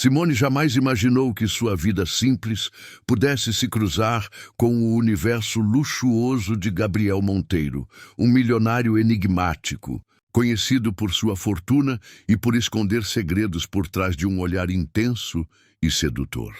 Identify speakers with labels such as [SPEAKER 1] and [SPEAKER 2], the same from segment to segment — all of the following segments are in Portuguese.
[SPEAKER 1] Simone jamais imaginou que sua vida simples pudesse se cruzar com o universo luxuoso de Gabriel Monteiro, um milionário enigmático, conhecido por sua fortuna e por esconder segredos por trás de um olhar intenso e sedutor.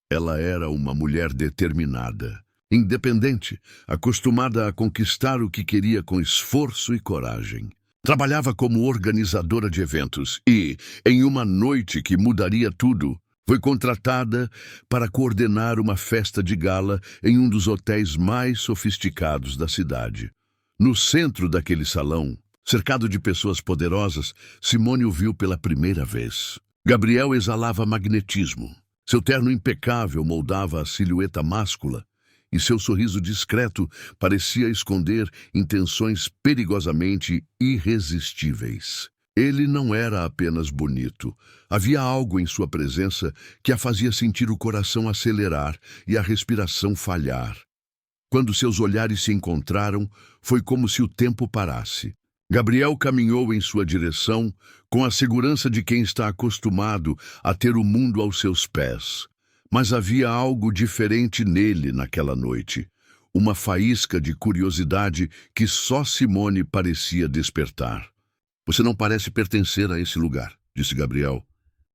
[SPEAKER 1] Ela era uma mulher determinada, independente, acostumada a conquistar o que queria com esforço e coragem. Trabalhava como organizadora de eventos e, em uma noite que mudaria tudo, foi contratada para coordenar uma festa de gala em um dos hotéis mais sofisticados da cidade. No centro daquele salão, cercado de pessoas poderosas, Simone o viu pela primeira vez. Gabriel exalava magnetismo. Seu terno impecável moldava a silhueta máscula e seu sorriso discreto parecia esconder intenções perigosamente irresistíveis. Ele não era apenas bonito. Havia algo em sua presença que a fazia sentir o coração acelerar e a respiração falhar. Quando seus olhares se encontraram, foi como se o tempo parasse. Gabriel caminhou em sua direção com a segurança de quem está acostumado a ter o mundo aos seus pés. Mas havia algo diferente nele naquela noite. Uma faísca de curiosidade que só Simone parecia despertar. Você não parece pertencer a esse lugar, disse Gabriel.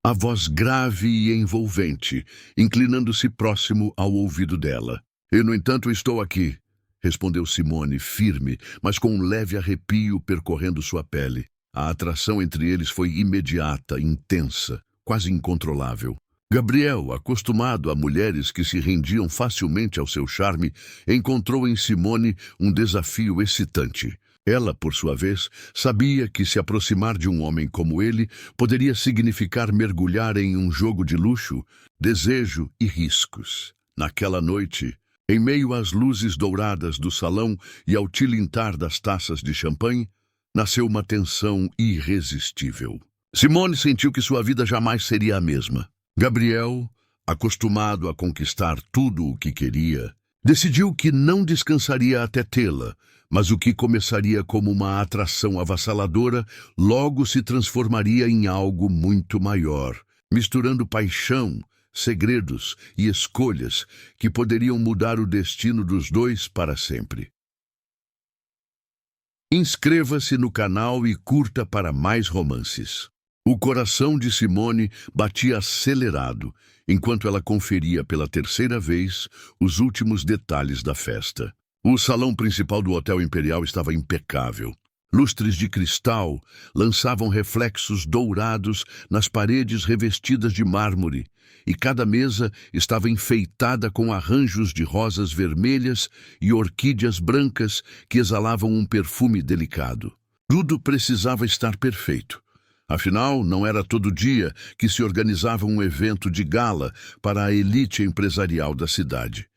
[SPEAKER 1] A voz grave e envolvente, inclinando-se próximo ao ouvido dela. No entanto, estou aqui, respondeu Simone, firme, mas com um leve arrepio percorrendo sua pele. A atração entre eles foi imediata, intensa, quase incontrolável. Gabriel, acostumado a mulheres que se rendiam facilmente ao seu charme, encontrou em Simone um desafio excitante. Ela, por sua vez, sabia que se aproximar de um homem como ele poderia significar mergulhar em um jogo de luxo, desejo e riscos. Naquela noite, em meio às luzes douradas do salão e ao tilintar das taças de champanhe, nasceu uma tensão irresistível. Simone sentiu que sua vida jamais seria a mesma. Gabriel, acostumado a conquistar tudo o que queria, decidiu que não descansaria até tê-la, mas o que começaria como uma atração avassaladora logo se transformaria em algo muito maior, misturando paixão, segredos e escolhas que poderiam mudar o destino dos dois para sempre. Inscreva-se no canal e curta para mais romances. O coração de Simone batia acelerado, enquanto ela conferia pela terceira vez os últimos detalhes da festa. O salão principal do Hotel Imperial estava impecável. Lustres de cristal lançavam reflexos dourados nas paredes revestidas de mármore, e cada mesa estava enfeitada com arranjos de rosas vermelhas e orquídeas brancas que exalavam um perfume delicado. Tudo precisava estar perfeito. Afinal, não era todo dia que se organizava um evento de gala para a elite empresarial da cidade.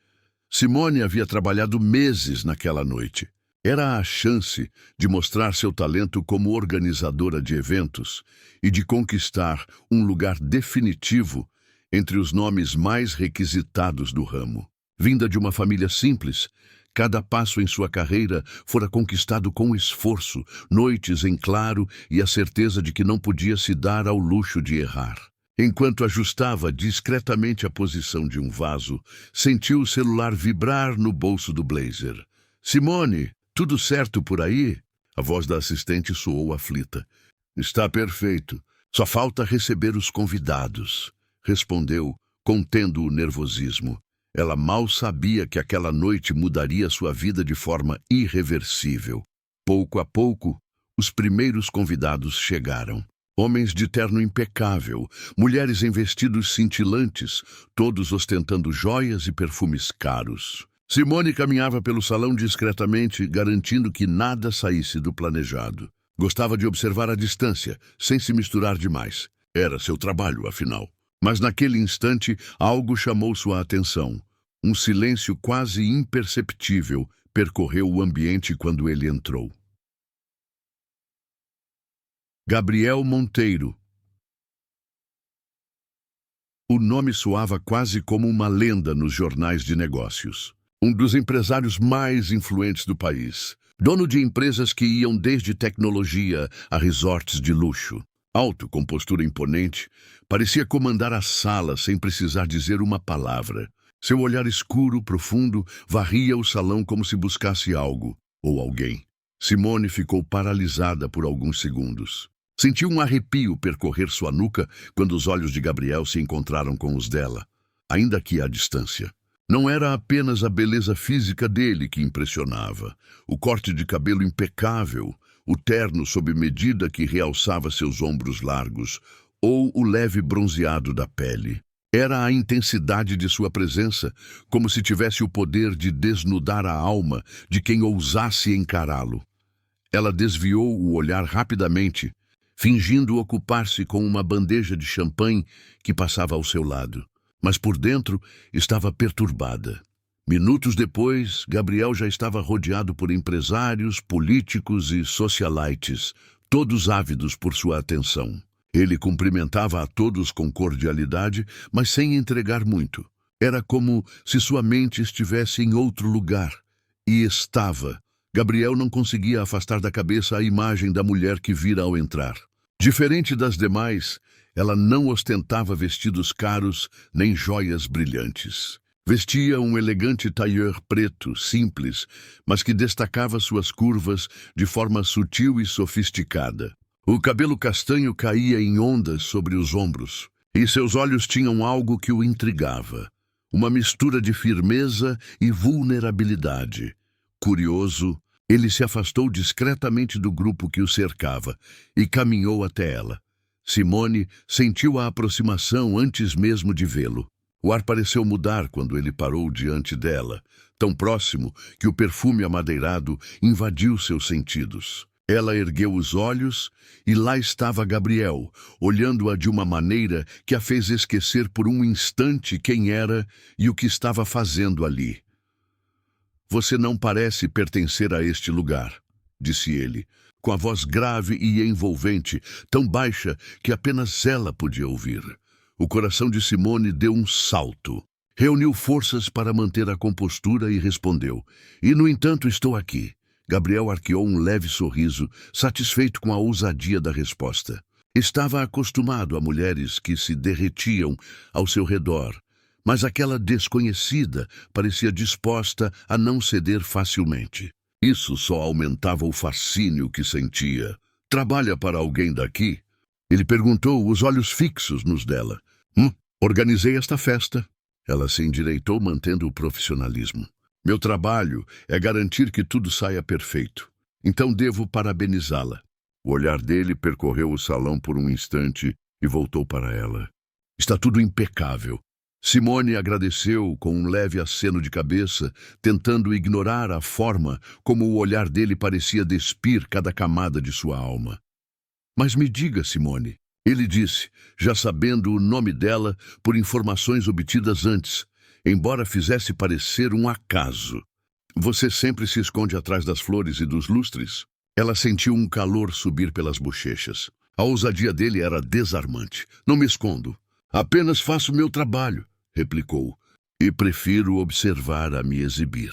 [SPEAKER 1] Simone havia trabalhado meses naquela noite. Era a chance de mostrar seu talento como organizadora de eventos e de conquistar um lugar definitivo entre os nomes mais requisitados do ramo. Vinda de uma família simples, cada passo em sua carreira fora conquistado com esforço, noites em claro e a certeza de que não podia se dar ao luxo de errar. Enquanto ajustava discretamente a posição de um vaso, sentiu o celular vibrar no bolso do blazer. Simone, tudo certo por aí? A voz da assistente soou aflita. Está perfeito. Só falta receber os convidados, respondeu, contendo o nervosismo. Ela mal sabia que aquela noite mudaria sua vida de forma irreversível. Pouco a pouco, os primeiros convidados chegaram. Homens de terno impecável, mulheres em vestidos cintilantes, todos ostentando joias e perfumes caros. Simone caminhava pelo salão discretamente, garantindo que nada saísse do planejado. Gostava de observar à distância, sem se misturar demais. Era seu trabalho, afinal. Mas naquele instante, algo chamou sua atenção. Um silêncio quase imperceptível percorreu o ambiente quando ele entrou. Gabriel Monteiro. O nome soava quase como uma lenda nos jornais de negócios. Um dos empresários mais influentes do país. Dono de empresas que iam desde tecnologia a resorts de luxo. Alto, com postura imponente, parecia comandar a sala sem precisar dizer uma palavra. Seu olhar escuro, profundo, varria o salão como se buscasse algo ou alguém. Simone ficou paralisada por alguns segundos. Sentiu um arrepio percorrer sua nuca quando os olhos de Gabriel se encontraram com os dela, ainda que à distância. Não era apenas a beleza física dele que impressionava. O corte de cabelo impecável, o terno sob medida que realçava seus ombros largos, ou o leve bronzeado da pele. Era a intensidade de sua presença, como se tivesse o poder de desnudar a alma de quem ousasse encará-lo. Ela desviou o olhar rapidamente, fingindo ocupar-se com uma bandeja de champanhe que passava ao seu lado. Mas por dentro estava perturbada. Minutos depois, Gabriel já estava rodeado por empresários, políticos e socialites, todos ávidos por sua atenção. Ele cumprimentava a todos com cordialidade, mas sem entregar muito. Era como se sua mente estivesse em outro lugar. E estava. Gabriel não conseguia afastar da cabeça a imagem da mulher que vira ao entrar. Diferente das demais, ela não ostentava vestidos caros nem joias brilhantes. Vestia um elegante tailleur preto, simples, mas que destacava suas curvas de forma sutil e sofisticada. O cabelo castanho caía em ondas sobre os ombros, e seus olhos tinham algo que o intrigava. Uma mistura de firmeza e vulnerabilidade. Curioso, ele se afastou discretamente do grupo que o cercava e caminhou até ela. Simone sentiu a aproximação antes mesmo de vê-lo. O ar pareceu mudar quando ele parou diante dela, tão próximo que o perfume amadeirado invadiu seus sentidos. Ela ergueu os olhos e lá estava Gabriel, olhando-a de uma maneira que a fez esquecer por um instante quem era e o que estava fazendo ali. "Você não parece pertencer a este lugar", disse ele, com a voz grave e envolvente, tão baixa que apenas ela podia ouvir. O coração de Simone deu um salto. Reuniu forças para manter a compostura e respondeu: "E, no entanto, estou aqui." Gabriel arqueou um leve sorriso, satisfeito com a ousadia da resposta. Estava acostumado a mulheres que se derretiam ao seu redor, mas aquela desconhecida parecia disposta a não ceder facilmente. Isso só aumentava o fascínio que sentia. "Trabalha para alguém daqui?" Ele perguntou, os olhos fixos nos dela. Organizei esta festa." Ela se endireitou, mantendo o profissionalismo. "Meu trabalho é garantir que tudo saia perfeito. Então devo parabenizá-la." O olhar dele percorreu o salão por um instante e voltou para ela. "Está tudo impecável." Simone agradeceu com um leve aceno de cabeça, tentando ignorar a forma como o olhar dele parecia despir cada camada de sua alma. "Mas me diga, Simone," ele disse, já sabendo o nome dela por informações obtidas antes, embora fizesse parecer um acaso. "Você sempre se esconde atrás das flores e dos lustres?" Ela sentiu um calor subir pelas bochechas. A ousadia dele era desarmante. "Não me escondo. Apenas faço meu trabalho," replicou. "E prefiro observar a me exibir."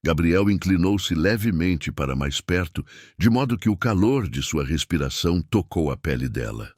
[SPEAKER 1] Gabriel inclinou-se levemente para mais perto, de modo que o calor de sua respiração tocou a pele dela.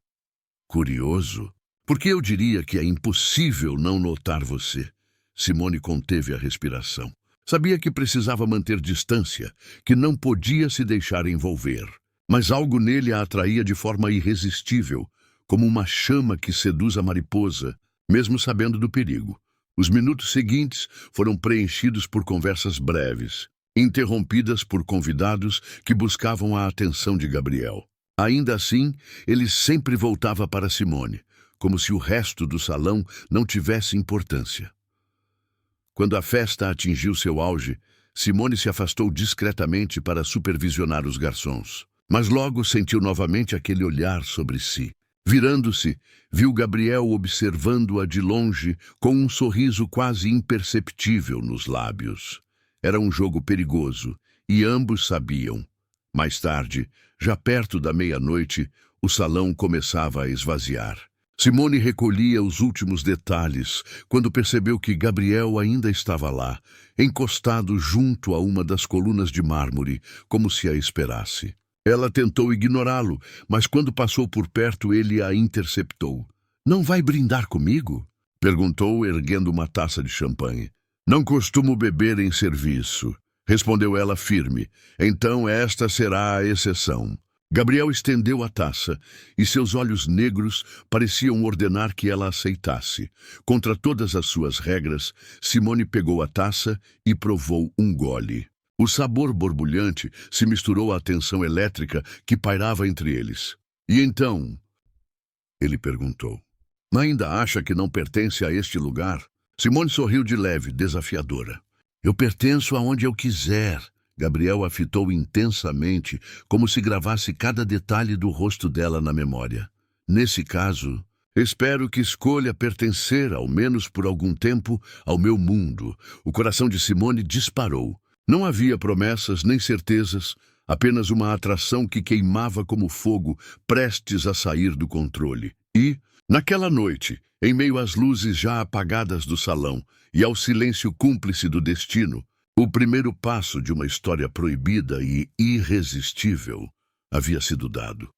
[SPEAKER 1] "Curioso, porque eu diria que é impossível não notar você." Simone conteve a respiração. Sabia que precisava manter distância, que não podia se deixar envolver. Mas algo nele a atraía de forma irresistível, como uma chama que seduz a mariposa, mesmo sabendo do perigo. Os minutos seguintes foram preenchidos por conversas breves, interrompidas por convidados que buscavam a atenção de Gabriel. Ainda assim, ele sempre voltava para Simone, como se o resto do salão não tivesse importância. Quando a festa atingiu seu auge, Simone se afastou discretamente para supervisionar os garçons. Mas logo sentiu novamente aquele olhar sobre si. Virando-se, viu Gabriel observando-a de longe com um sorriso quase imperceptível nos lábios. Era um jogo perigoso, e ambos sabiam. Mais tarde, já perto da meia-noite, o salão começava a esvaziar. Simone recolhia os últimos detalhes quando percebeu que Gabriel ainda estava lá, encostado junto a uma das colunas de mármore, como se a esperasse. Ela tentou ignorá-lo, mas quando passou por perto, ele a interceptou. "Não vai brindar comigo?" perguntou, erguendo uma taça de champanhe. "Não costumo beber em serviço", respondeu ela firme. "Então esta será a exceção." Gabriel estendeu a taça, e seus olhos negros pareciam ordenar que ela aceitasse. Contra todas as suas regras, Simone pegou a taça e provou um gole. O sabor borbulhante se misturou à tensão elétrica que pairava entre eles. "E então?" ele perguntou. "Ainda acha que não pertence a este lugar?" Simone sorriu de leve, desafiadora. "Eu pertenço aonde eu quiser." Gabriel a fitou intensamente, como se gravasse cada detalhe do rosto dela na memória. "Nesse caso, espero que escolha pertencer, ao menos por algum tempo, ao meu mundo." O coração de Simone disparou. Não havia promessas nem certezas, apenas uma atração que queimava como fogo, prestes a sair do controle. E, naquela noite, em meio às luzes já apagadas do salão e ao silêncio cúmplice do destino, o primeiro passo de uma história proibida e irresistível havia sido dado.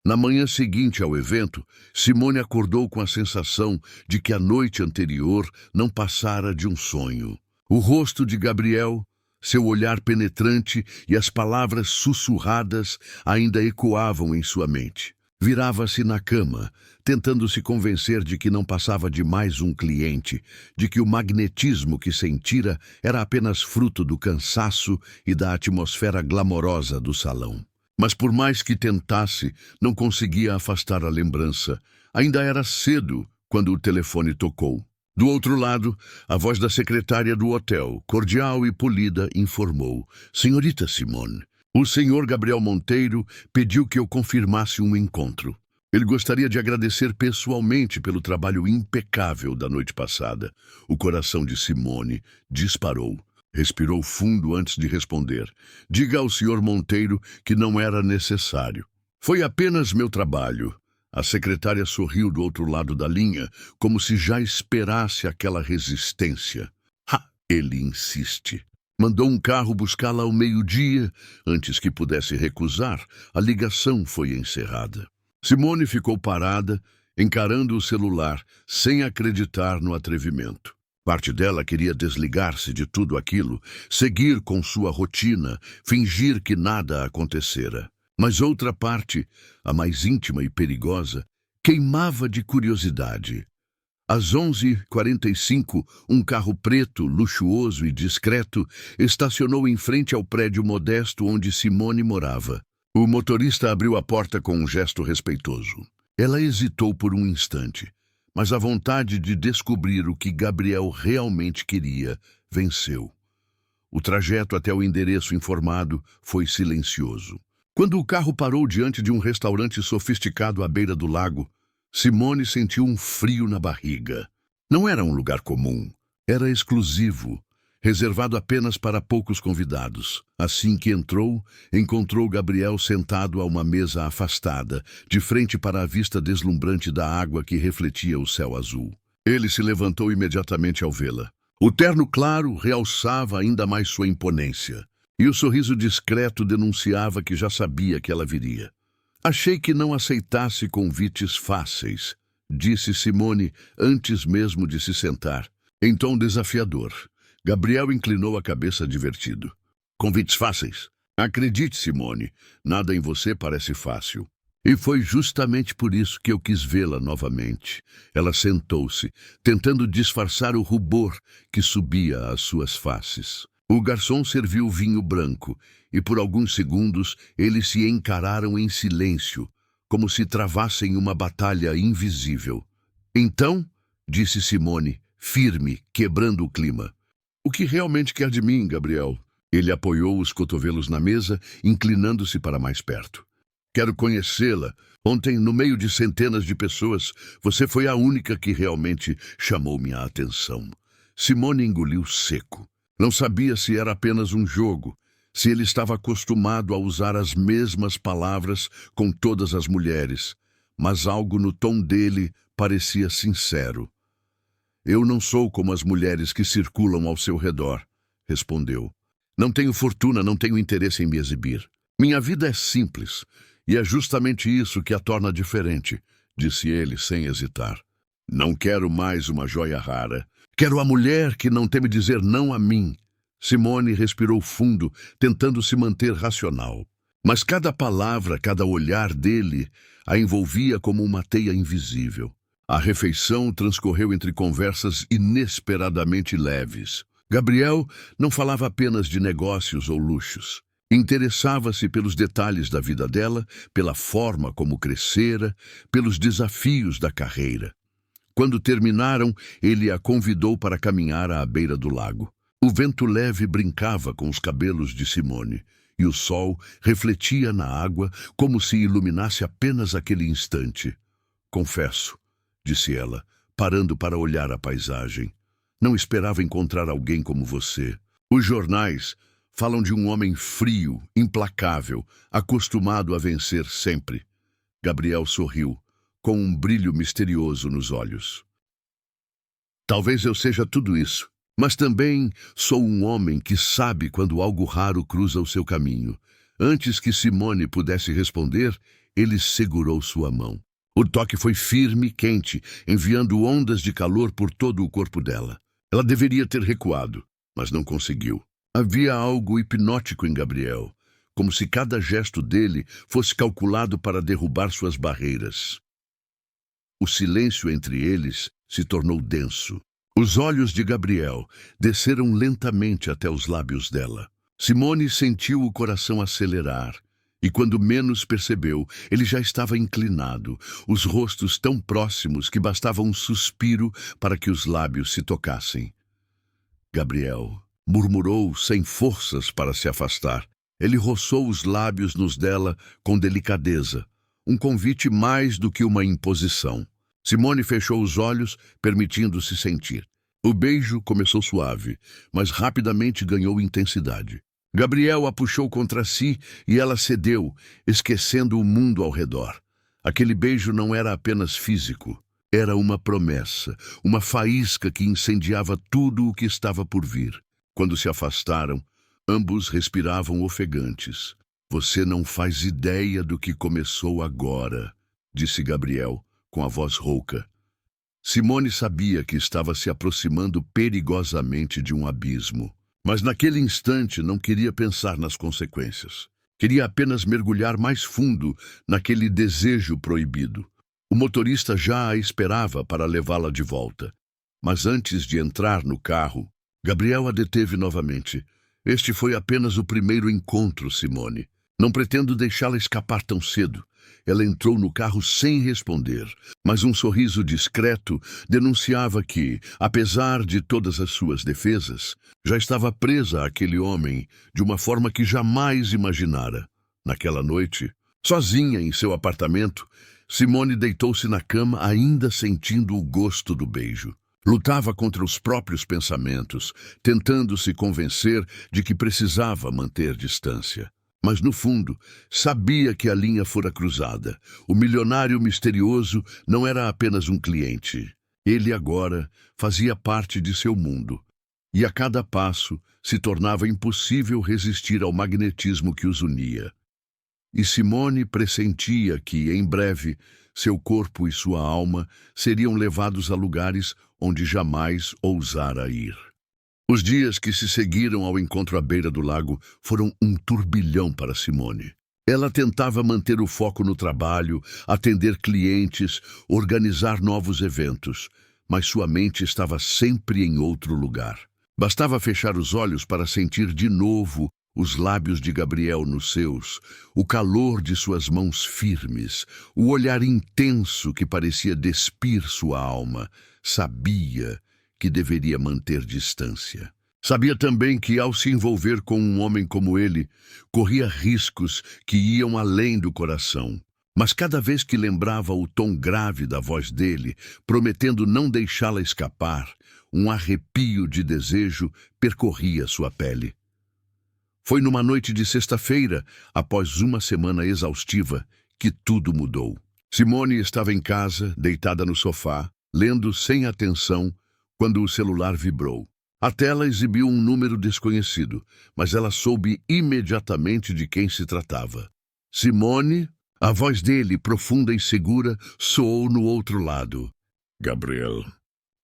[SPEAKER 1] Na manhã seguinte ao evento, Simone acordou com a sensação de que a noite anterior não passara de um sonho. O rosto de Gabriel, seu olhar penetrante e as palavras sussurradas ainda ecoavam em sua mente. Virava-se na cama, tentando se convencer de que não passava de mais um cliente, de que o magnetismo que sentira era apenas fruto do cansaço e da atmosfera glamorosa do salão. Mas por mais que tentasse, não conseguia afastar a lembrança. Ainda era cedo quando o telefone tocou. Do outro lado, a voz da secretária do hotel, cordial e polida, informou: "Senhorita Simone, o senhor Gabriel Monteiro pediu que eu confirmasse um encontro. Ele gostaria de agradecer pessoalmente pelo trabalho impecável da noite passada." O coração de Simone disparou. Respirou fundo antes de responder. "Diga ao senhor Monteiro que não era necessário. Foi apenas meu trabalho." A secretária sorriu do outro lado da linha, como se já esperasse aquela resistência. Ele insiste. Mandou um carro buscá-la ao meio-dia. Antes que pudesse recusar, a ligação foi encerrada. Simone ficou parada, encarando o celular, sem acreditar no atrevimento. Parte dela queria desligar-se de tudo aquilo, seguir com sua rotina, fingir que nada acontecera. Mas outra parte, a mais íntima e perigosa, queimava de curiosidade. Às 11h45, um carro preto, luxuoso e discreto, estacionou em frente ao prédio modesto onde Simone morava. O motorista abriu a porta com um gesto respeitoso. Ela hesitou por um instante, mas a vontade de descobrir o que Gabriel realmente queria venceu. O trajeto até o endereço informado foi silencioso. Quando o carro parou diante de um restaurante sofisticado à beira do lago, Simone sentiu um frio na barriga. Não era um lugar comum, era exclusivo, reservado apenas para poucos convidados. Assim que entrou, encontrou Gabriel sentado a uma mesa afastada, de frente para a vista deslumbrante da água que refletia o céu azul. Ele se levantou imediatamente ao vê-la. O terno claro realçava ainda mais sua imponência, e o sorriso discreto denunciava que já sabia que ela viria. "Achei que não aceitasse convites fáceis", disse Simone antes mesmo de se sentar, em tom desafiador. Gabriel inclinou a cabeça divertido. "Convites fáceis? Acredite, Simone, nada em você parece fácil." "E foi justamente por isso que eu quis vê-la novamente." Ela sentou-se, tentando disfarçar o rubor que subia às suas faces. O garçom serviu vinho branco, e por alguns segundos eles se encararam em silêncio, como se travassem uma batalha invisível. "Então", disse Simone, firme, quebrando o clima, "o que realmente quer de mim, Gabriel?" Ele apoiou os cotovelos na mesa, inclinando-se para mais perto. "Quero conhecê-la. Ontem, no meio de centenas de pessoas, você foi a única que realmente chamou minha atenção." Simone engoliu seco. Não sabia se era apenas um jogo, se ele estava acostumado a usar as mesmas palavras com todas as mulheres, mas algo no tom dele parecia sincero. "Eu não sou como as mulheres que circulam ao seu redor", respondeu. "Não tenho fortuna, não tenho interesse em me exibir." Minha vida é simples, e é justamente isso que a torna diferente, disse ele sem hesitar. Não quero mais uma joia rara. Quero a mulher que não teme dizer não a mim. Simone respirou fundo, tentando se manter racional. Mas cada palavra, cada olhar dele a envolvia como uma teia invisível. A refeição transcorreu entre conversas inesperadamente leves. Gabriel não falava apenas de negócios ou luxos. Interessava-se pelos detalhes da vida dela, pela forma como crescera, pelos desafios da carreira. Quando terminaram, ele a convidou para caminhar à beira do lago. O vento leve brincava com os cabelos de Simone, e o sol refletia na água como se iluminasse apenas aquele instante. Confesso, disse ela, parando para olhar a paisagem. Não esperava encontrar alguém como você. Os jornais falam de um homem frio, implacável, acostumado a vencer sempre. Gabriel sorriu, com um brilho misterioso nos olhos. Talvez eu seja tudo isso, mas também sou um homem que sabe quando algo raro cruza o seu caminho. Antes que Simone pudesse responder, ele segurou sua mão. O toque foi firme e quente, enviando ondas de calor por todo o corpo dela. Ela deveria ter recuado, mas não conseguiu. Havia algo hipnótico em Gabriel, como se cada gesto dele fosse calculado para derrubar suas barreiras. O silêncio entre eles se tornou denso. Os olhos de Gabriel desceram lentamente até os lábios dela. Simone sentiu o coração acelerar, e quando menos percebeu, ele já estava inclinado, os rostos tão próximos que bastava um suspiro para que os lábios se tocassem. Gabriel murmurou sem forças para se afastar. Ele roçou os lábios nos dela com delicadeza, um convite mais do que uma imposição. Simone fechou os olhos, permitindo-se sentir. O beijo começou suave, mas rapidamente ganhou intensidade. Gabriel a puxou contra si e ela cedeu, esquecendo o mundo ao redor. Aquele beijo não era apenas físico, era uma promessa, uma faísca que incendiava tudo o que estava por vir. Quando se afastaram, ambos respiravam ofegantes. Você não faz ideia do que começou agora, disse Gabriel, com a voz rouca. Simone sabia que estava se aproximando perigosamente de um abismo, mas naquele instante não queria pensar nas consequências. Queria apenas mergulhar mais fundo naquele desejo proibido. O motorista já a esperava para levá-la de volta, mas antes de entrar no carro, Gabriel a deteve novamente. Este foi apenas o primeiro encontro, Simone. Não pretendo deixá-la escapar tão cedo. Ela entrou no carro sem responder, mas um sorriso discreto denunciava que, apesar de todas as suas defesas, já estava presa àquele homem de uma forma que jamais imaginara. Naquela noite, sozinha em seu apartamento, Simone deitou-se na cama ainda sentindo o gosto do beijo. Lutava contra os próprios pensamentos, tentando se convencer de que precisava manter distância. Mas, no fundo, sabia que a linha fora cruzada. O milionário misterioso não era apenas um cliente. Ele agora fazia parte de seu mundo. E a cada passo se tornava impossível resistir ao magnetismo que os unia. E Simone pressentia que, em breve, seu corpo e sua alma seriam levados a lugares onde jamais ousara ir. Os dias que se seguiram ao encontro à beira do lago foram um turbilhão para Simone. Ela tentava manter o foco no trabalho, atender clientes, organizar novos eventos, mas sua mente estava sempre em outro lugar. Bastava fechar os olhos para sentir de novo os lábios de Gabriel nos seus, o calor de suas mãos firmes, o olhar intenso que parecia despir sua alma. Sabia que deveria manter distância. Sabia também que, ao se envolver com um homem como ele, corria riscos que iam além do coração. Mas cada vez que lembrava o tom grave da voz dele, prometendo não deixá-la escapar, um arrepio de desejo percorria sua pele. Foi numa noite de sexta-feira, após uma semana exaustiva, que tudo mudou. Simone estava em casa, deitada no sofá, lendo sem atenção, quando o celular vibrou. A tela exibiu um número desconhecido, mas ela soube imediatamente de quem se tratava. Simone, a voz dele, profunda e segura, soou no outro lado. Gabriel,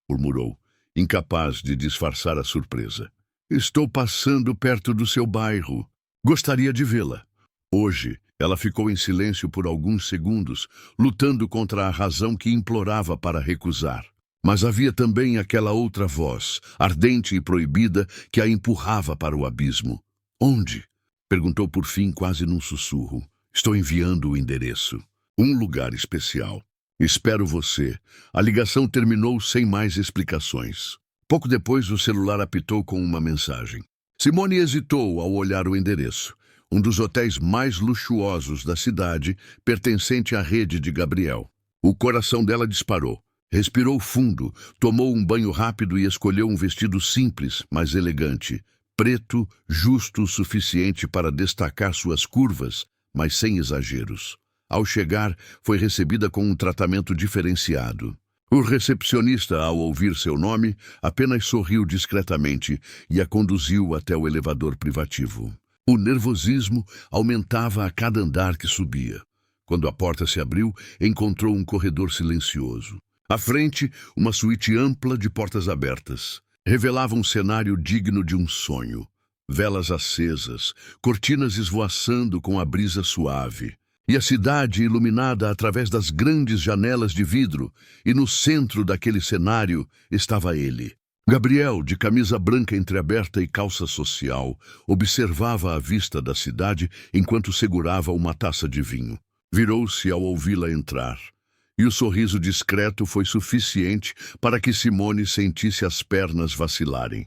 [SPEAKER 1] murmurou, incapaz de disfarçar a surpresa. Estou passando perto do seu bairro. Gostaria de vê-la. Hoje, ela ficou em silêncio por alguns segundos, lutando contra a razão que implorava para recusar. Mas havia também aquela outra voz, ardente e proibida, que a empurrava para o abismo. Onde? Perguntou por fim, quase num sussurro. Estou enviando o endereço. Um lugar especial. Espero você. A ligação terminou sem mais explicações. Pouco depois, o celular apitou com uma mensagem. Simone hesitou ao olhar o endereço. Um dos hotéis mais luxuosos da cidade, pertencente à rede de Gabriel. O coração dela disparou. Respirou fundo, tomou um banho rápido e escolheu um vestido simples, mas elegante. Preto, justo o suficiente para destacar suas curvas, mas sem exageros. Ao chegar, foi recebida com um tratamento diferenciado. O recepcionista, ao ouvir seu nome, apenas sorriu discretamente e a conduziu até o elevador privativo. O nervosismo aumentava a cada andar que subia. Quando a porta se abriu, encontrou um corredor silencioso. À frente, uma suíte ampla de portas abertas. Revelava um cenário digno de um sonho. Velas acesas, cortinas esvoaçando com a brisa suave. E a cidade iluminada através das grandes janelas de vidro, e no centro daquele cenário estava ele. Gabriel, de camisa branca entreaberta e calça social, observava a vista da cidade enquanto segurava uma taça de vinho. Virou-se ao ouvi-la entrar. E o sorriso discreto foi suficiente para que Simone sentisse as pernas vacilarem.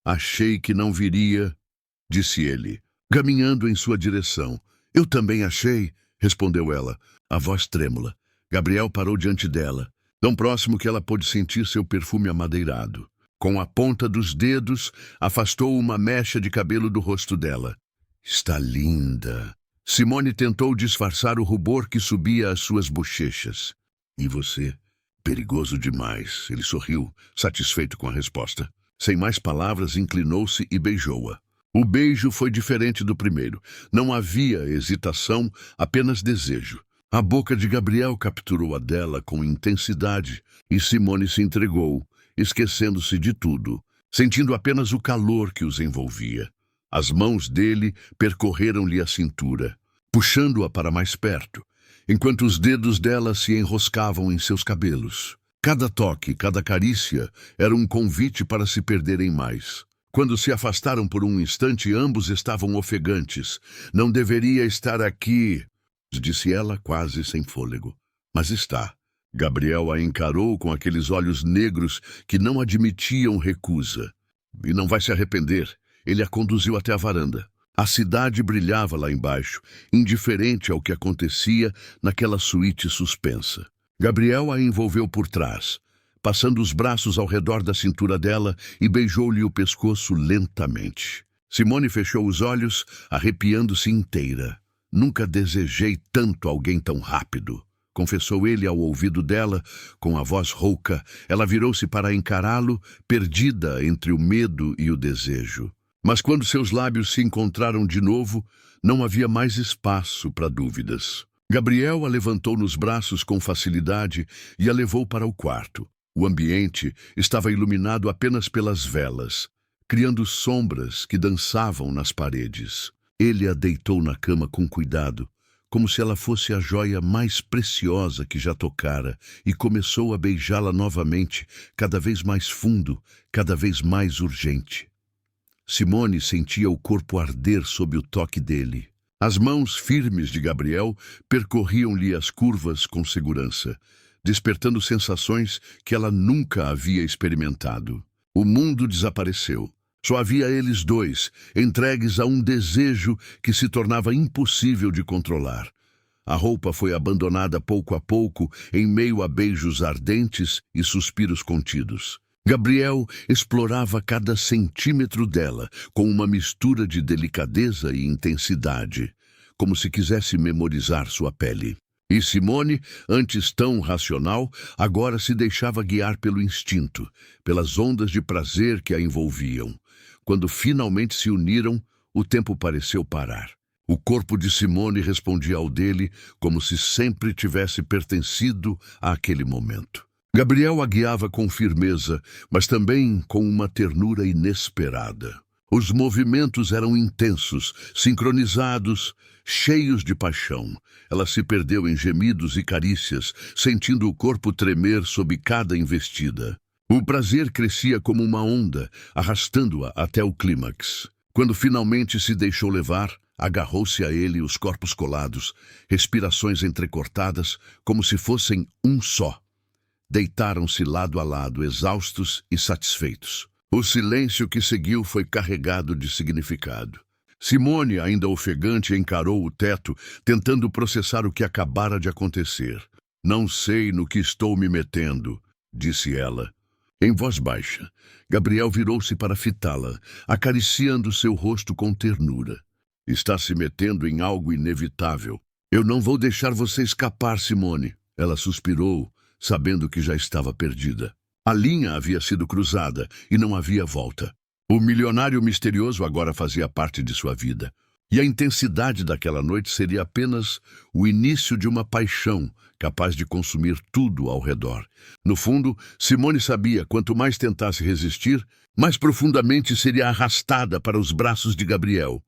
[SPEAKER 1] Achei que não viria, disse ele, caminhando em sua direção. Eu também achei, respondeu ela, a voz trêmula. Gabriel parou diante dela, tão próximo que ela pôde sentir seu perfume amadeirado. Com a ponta dos dedos, afastou uma mecha de cabelo do rosto dela. Está linda. Simone tentou disfarçar o rubor que subia às suas bochechas. E você? Perigoso demais. Ele sorriu, satisfeito com a resposta. Sem mais palavras, inclinou-se e beijou-a. O beijo foi diferente do primeiro. Não havia hesitação, apenas desejo. A boca de Gabriel capturou a dela com intensidade e Simone se entregou, esquecendo-se de tudo, sentindo apenas o calor que os envolvia. As mãos dele percorreram-lhe a cintura, puxando-a para mais perto, enquanto os dedos dela se enroscavam em seus cabelos. Cada toque, cada carícia era um convite para se perderem mais. Quando se afastaram por um instante, ambos estavam ofegantes. Não deveria estar aqui, disse ela, quase sem fôlego. Mas está. Gabriel a encarou com aqueles olhos negros que não admitiam recusa. E não vai se arrepender. Ele a conduziu até a varanda. A cidade brilhava lá embaixo, indiferente ao que acontecia naquela suíte suspensa. Gabriel a envolveu por trás, passando os braços ao redor da cintura dela e beijou-lhe o pescoço lentamente. Simone fechou os olhos, arrepiando-se inteira. Nunca desejei tanto alguém tão rápido, confessou ele ao ouvido dela, com a voz rouca. Ela virou-se para encará-lo, perdida entre o medo e o desejo. Mas quando seus lábios se encontraram de novo, não havia mais espaço para dúvidas. Gabriel a levantou nos braços com facilidade e a levou para o quarto. O ambiente estava iluminado apenas pelas velas, criando sombras que dançavam nas paredes. Ele a deitou na cama com cuidado, como se ela fosse a joia mais preciosa que já tocara, e começou a beijá-la novamente, cada vez mais fundo, cada vez mais urgente. Simone sentia o corpo arder sob o toque dele. As mãos firmes de Gabriel percorriam-lhe as curvas com segurança, despertando sensações que ela nunca havia experimentado. O mundo desapareceu. Só havia eles dois, entregues a um desejo que se tornava impossível de controlar. A roupa foi abandonada pouco a pouco, em meio a beijos ardentes e suspiros contidos. Gabriel explorava cada centímetro dela, com uma mistura de delicadeza e intensidade, como se quisesse memorizar sua pele. E Simone, antes tão racional, agora se deixava guiar pelo instinto, pelas ondas de prazer que a envolviam. Quando finalmente se uniram, o tempo pareceu parar. O corpo de Simone respondia ao dele como se sempre tivesse pertencido àquele momento. Gabriel a guiava com firmeza, mas também com uma ternura inesperada. Os movimentos eram intensos, sincronizados, cheios de paixão. Ela se perdeu em gemidos e carícias, sentindo o corpo tremer sob cada investida. O prazer crescia como uma onda, arrastando-a até o clímax. Quando finalmente se deixou levar, agarrou-se a ele, os corpos colados, respirações entrecortadas, como se fossem um só. Deitaram-se lado a lado, exaustos e satisfeitos. O silêncio que seguiu foi carregado de significado. Simone, ainda ofegante, encarou o teto, tentando processar o que acabara de acontecer. "Não sei no que estou me metendo", disse ela. Em voz baixa, Gabriel virou-se para fitá-la, acariciando seu rosto com ternura. "Está se metendo em algo inevitável. Eu não vou deixar você escapar, Simone." Ela suspirou, sabendo que já estava perdida. A linha havia sido cruzada e não havia volta. O milionário misterioso agora fazia parte de sua vida. E a intensidade daquela noite seria apenas o início de uma paixão capaz de consumir tudo ao redor. No fundo, Simone sabia, quanto mais tentasse resistir, mais profundamente seria arrastada para os braços de Gabriel.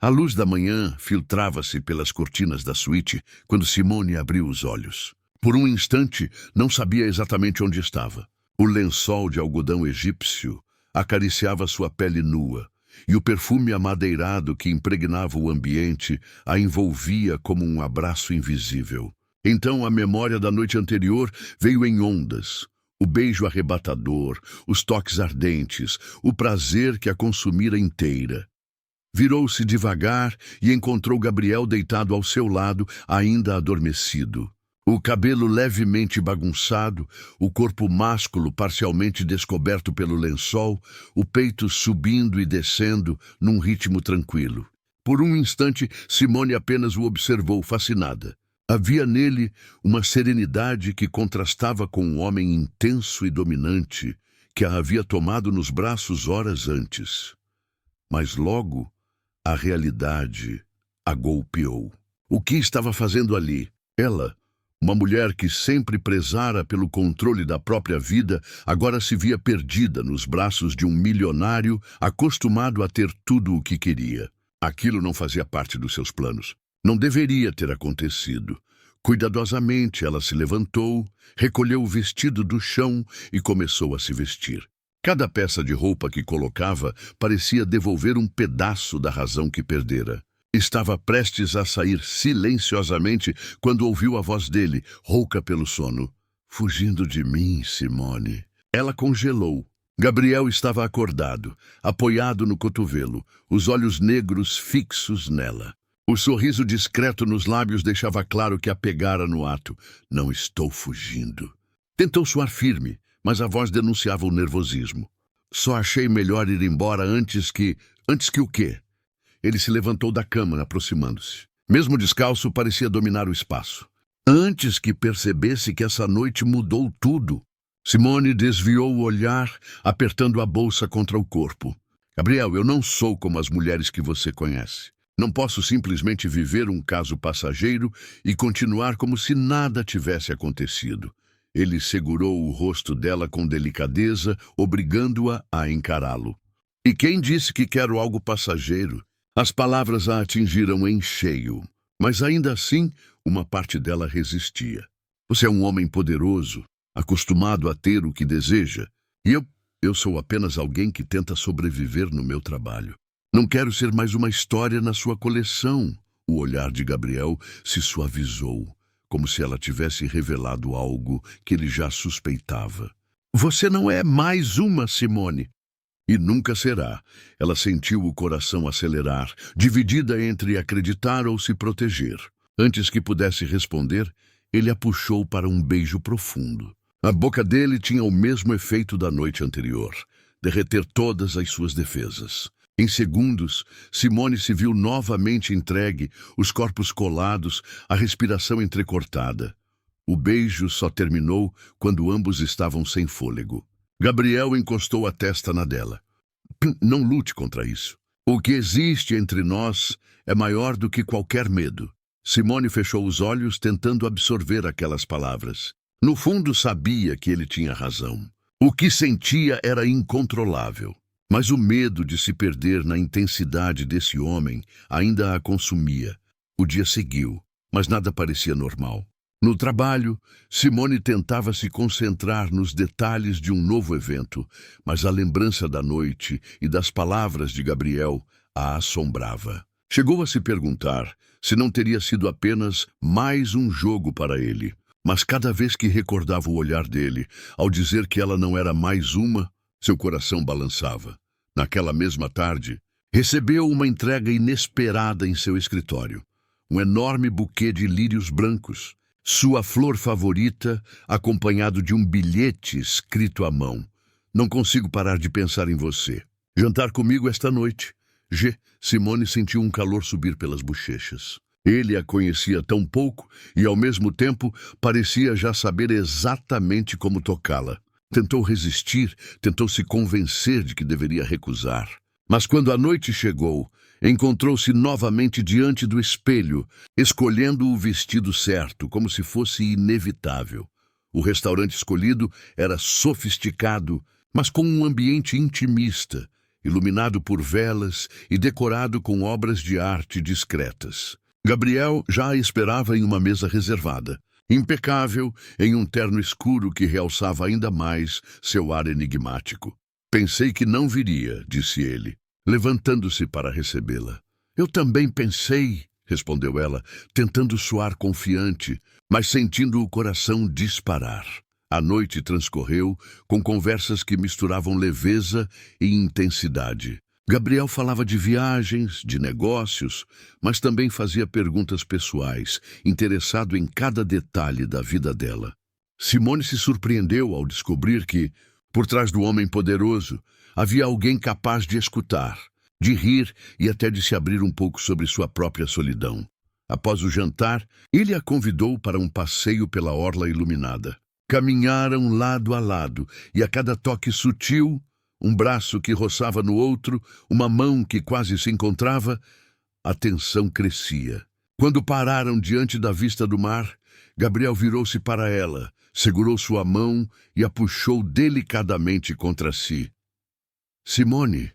[SPEAKER 1] A luz da manhã filtrava-se pelas cortinas da suíte quando Simone abriu os olhos. Por um instante, não sabia exatamente onde estava. O lençol de algodão egípcio acariciava sua pele nua, e o perfume amadeirado que impregnava o ambiente a envolvia como um abraço invisível. Então a memória da noite anterior veio em ondas. O beijo arrebatador, os toques ardentes, o prazer que a consumira inteira. Virou-se devagar e encontrou Gabriel deitado ao seu lado, ainda adormecido. O cabelo levemente bagunçado, o corpo másculo parcialmente descoberto pelo lençol, o peito subindo e descendo num ritmo tranquilo. Por um instante, Simone apenas o observou, fascinada. Havia nele uma serenidade que contrastava com um homem intenso e dominante que a havia tomado nos braços horas antes. Mas logo, a realidade a golpeou. O que estava fazendo ali? Ela, uma mulher que sempre prezara pelo controle da própria vida, agora se via perdida nos braços de um milionário acostumado a ter tudo o que queria. Aquilo não fazia parte dos seus planos. Não deveria ter acontecido. Cuidadosamente, ela se levantou, recolheu o vestido do chão e começou a se vestir. Cada peça de roupa que colocava parecia devolver um pedaço da razão que perdera. Estava prestes a sair silenciosamente quando ouviu a voz dele, rouca pelo sono. "Fugindo de mim, Simone." Ela congelou. Gabriel estava acordado, apoiado no cotovelo, os olhos negros fixos nela. O sorriso discreto nos lábios deixava claro que a pegara no ato. "Não estou fugindo." Tentou soar firme, mas a voz denunciava o nervosismo. "Só achei melhor ir embora antes que... Antes que o quê?" Ele se levantou da cama, aproximando-se. Mesmo descalço, parecia dominar o espaço. "Antes que percebesse que essa noite mudou tudo." Simone desviou o olhar, apertando a bolsa contra o corpo. "Gabriel, eu não sou como as mulheres que você conhece. Não posso simplesmente viver um caso passageiro e continuar como se nada tivesse acontecido." Ele segurou o rosto dela com delicadeza, obrigando-a a encará-lo. "E quem disse que quero algo passageiro?" As palavras a atingiram em cheio, mas ainda assim, uma parte dela resistia. "Você é um homem poderoso, acostumado a ter o que deseja, e eu sou apenas alguém que tenta sobreviver no meu trabalho. Não quero ser mais uma história na sua coleção." O olhar de Gabriel se suavizou, como se ela tivesse revelado algo que ele já suspeitava. "Você não é mais uma, Simone." E nunca será. Ela sentiu o coração acelerar, dividida entre acreditar ou se proteger. Antes que pudesse responder, ele a puxou para um beijo profundo. A boca dele tinha o mesmo efeito da noite anterior, derreter todas as suas defesas. Em segundos, Simone se viu novamente entregue, os corpos colados, a respiração entrecortada. O beijo só terminou quando ambos estavam sem fôlego. Gabriel encostou a testa na dela. Não lute contra isso. O que existe entre nós é maior do que qualquer medo. Simone fechou os olhos, tentando absorver aquelas palavras. No fundo, sabia que ele tinha razão. O que sentia era incontrolável. Mas o medo de se perder na intensidade desse homem ainda a consumia. O dia seguiu, mas nada parecia normal. No trabalho, Simone tentava se concentrar nos detalhes de um novo evento, mas a lembrança da noite e das palavras de Gabriel a assombrava. Chegou a se perguntar se não teria sido apenas mais um jogo para ele. Mas cada vez que recordava o olhar dele, ao dizer que ela não era mais uma, seu coração balançava. Naquela mesma tarde, recebeu uma entrega inesperada em seu escritório. Um enorme buquê de lírios brancos, sua flor favorita, acompanhado de um bilhete escrito à mão. Não consigo parar de pensar em você. Jantar comigo esta noite. G. Simone sentiu um calor subir pelas bochechas. Ele a conhecia tão pouco e, ao mesmo tempo, parecia já saber exatamente como tocá-la. Tentou resistir, tentou se convencer de que deveria recusar. Mas quando a noite chegou, encontrou-se novamente diante do espelho, escolhendo o vestido certo, como se fosse inevitável. O restaurante escolhido era sofisticado, mas com um ambiente intimista, iluminado por velas e decorado com obras de arte discretas. Gabriel já a esperava em uma mesa reservada, impecável, em um terno escuro que realçava ainda mais seu ar enigmático. Pensei que não viria, disse ele, levantando-se para recebê-la. Eu também pensei, respondeu ela, tentando soar confiante, mas sentindo o coração disparar. A noite transcorreu com conversas que misturavam leveza e intensidade. Gabriel falava de viagens, de negócios, mas também fazia perguntas pessoais, interessado em cada detalhe da vida dela. Simone se surpreendeu ao descobrir que, por trás do homem poderoso, havia alguém capaz de escutar, de rir e até de se abrir um pouco sobre sua própria solidão. Após o jantar, ele a convidou para um passeio pela orla iluminada. Caminharam lado a lado e a cada toque sutil, um braço que roçava no outro, uma mão que quase se encontrava, a tensão crescia. Quando pararam diante da vista do mar, Gabriel virou-se para ela, segurou sua mão e a puxou delicadamente contra si. Simone,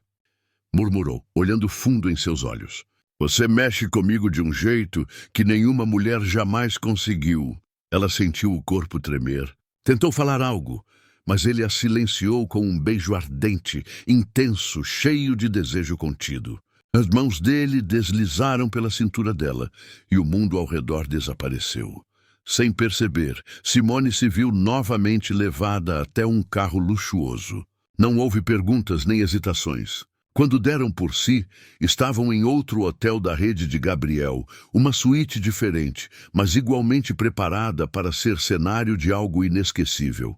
[SPEAKER 1] murmurou, olhando fundo em seus olhos. Você mexe comigo de um jeito que nenhuma mulher jamais conseguiu. Ela sentiu o corpo tremer. Tentou falar algo, mas ele a silenciou com um beijo ardente, intenso, cheio de desejo contido. As mãos dele deslizaram pela cintura dela e o mundo ao redor desapareceu. Sem perceber, Simone se viu novamente levada até um carro luxuoso. Não houve perguntas nem hesitações. Quando deram por si, estavam em outro hotel da rede de Gabriel, uma suíte diferente, mas igualmente preparada para ser cenário de algo inesquecível.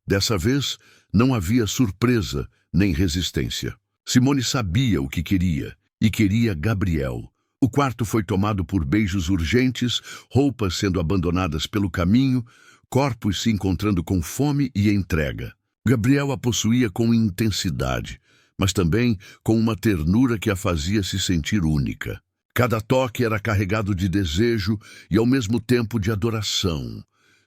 [SPEAKER 1] Dessa vez, não havia surpresa nem resistência. Simone sabia o que queria, e queria Gabriel. O quarto foi tomado por beijos urgentes, roupas sendo abandonadas pelo caminho, corpos se encontrando com fome e entrega. Gabriel a possuía com intensidade, mas também com uma ternura que a fazia se sentir única. Cada toque era carregado de desejo e ao mesmo tempo de adoração.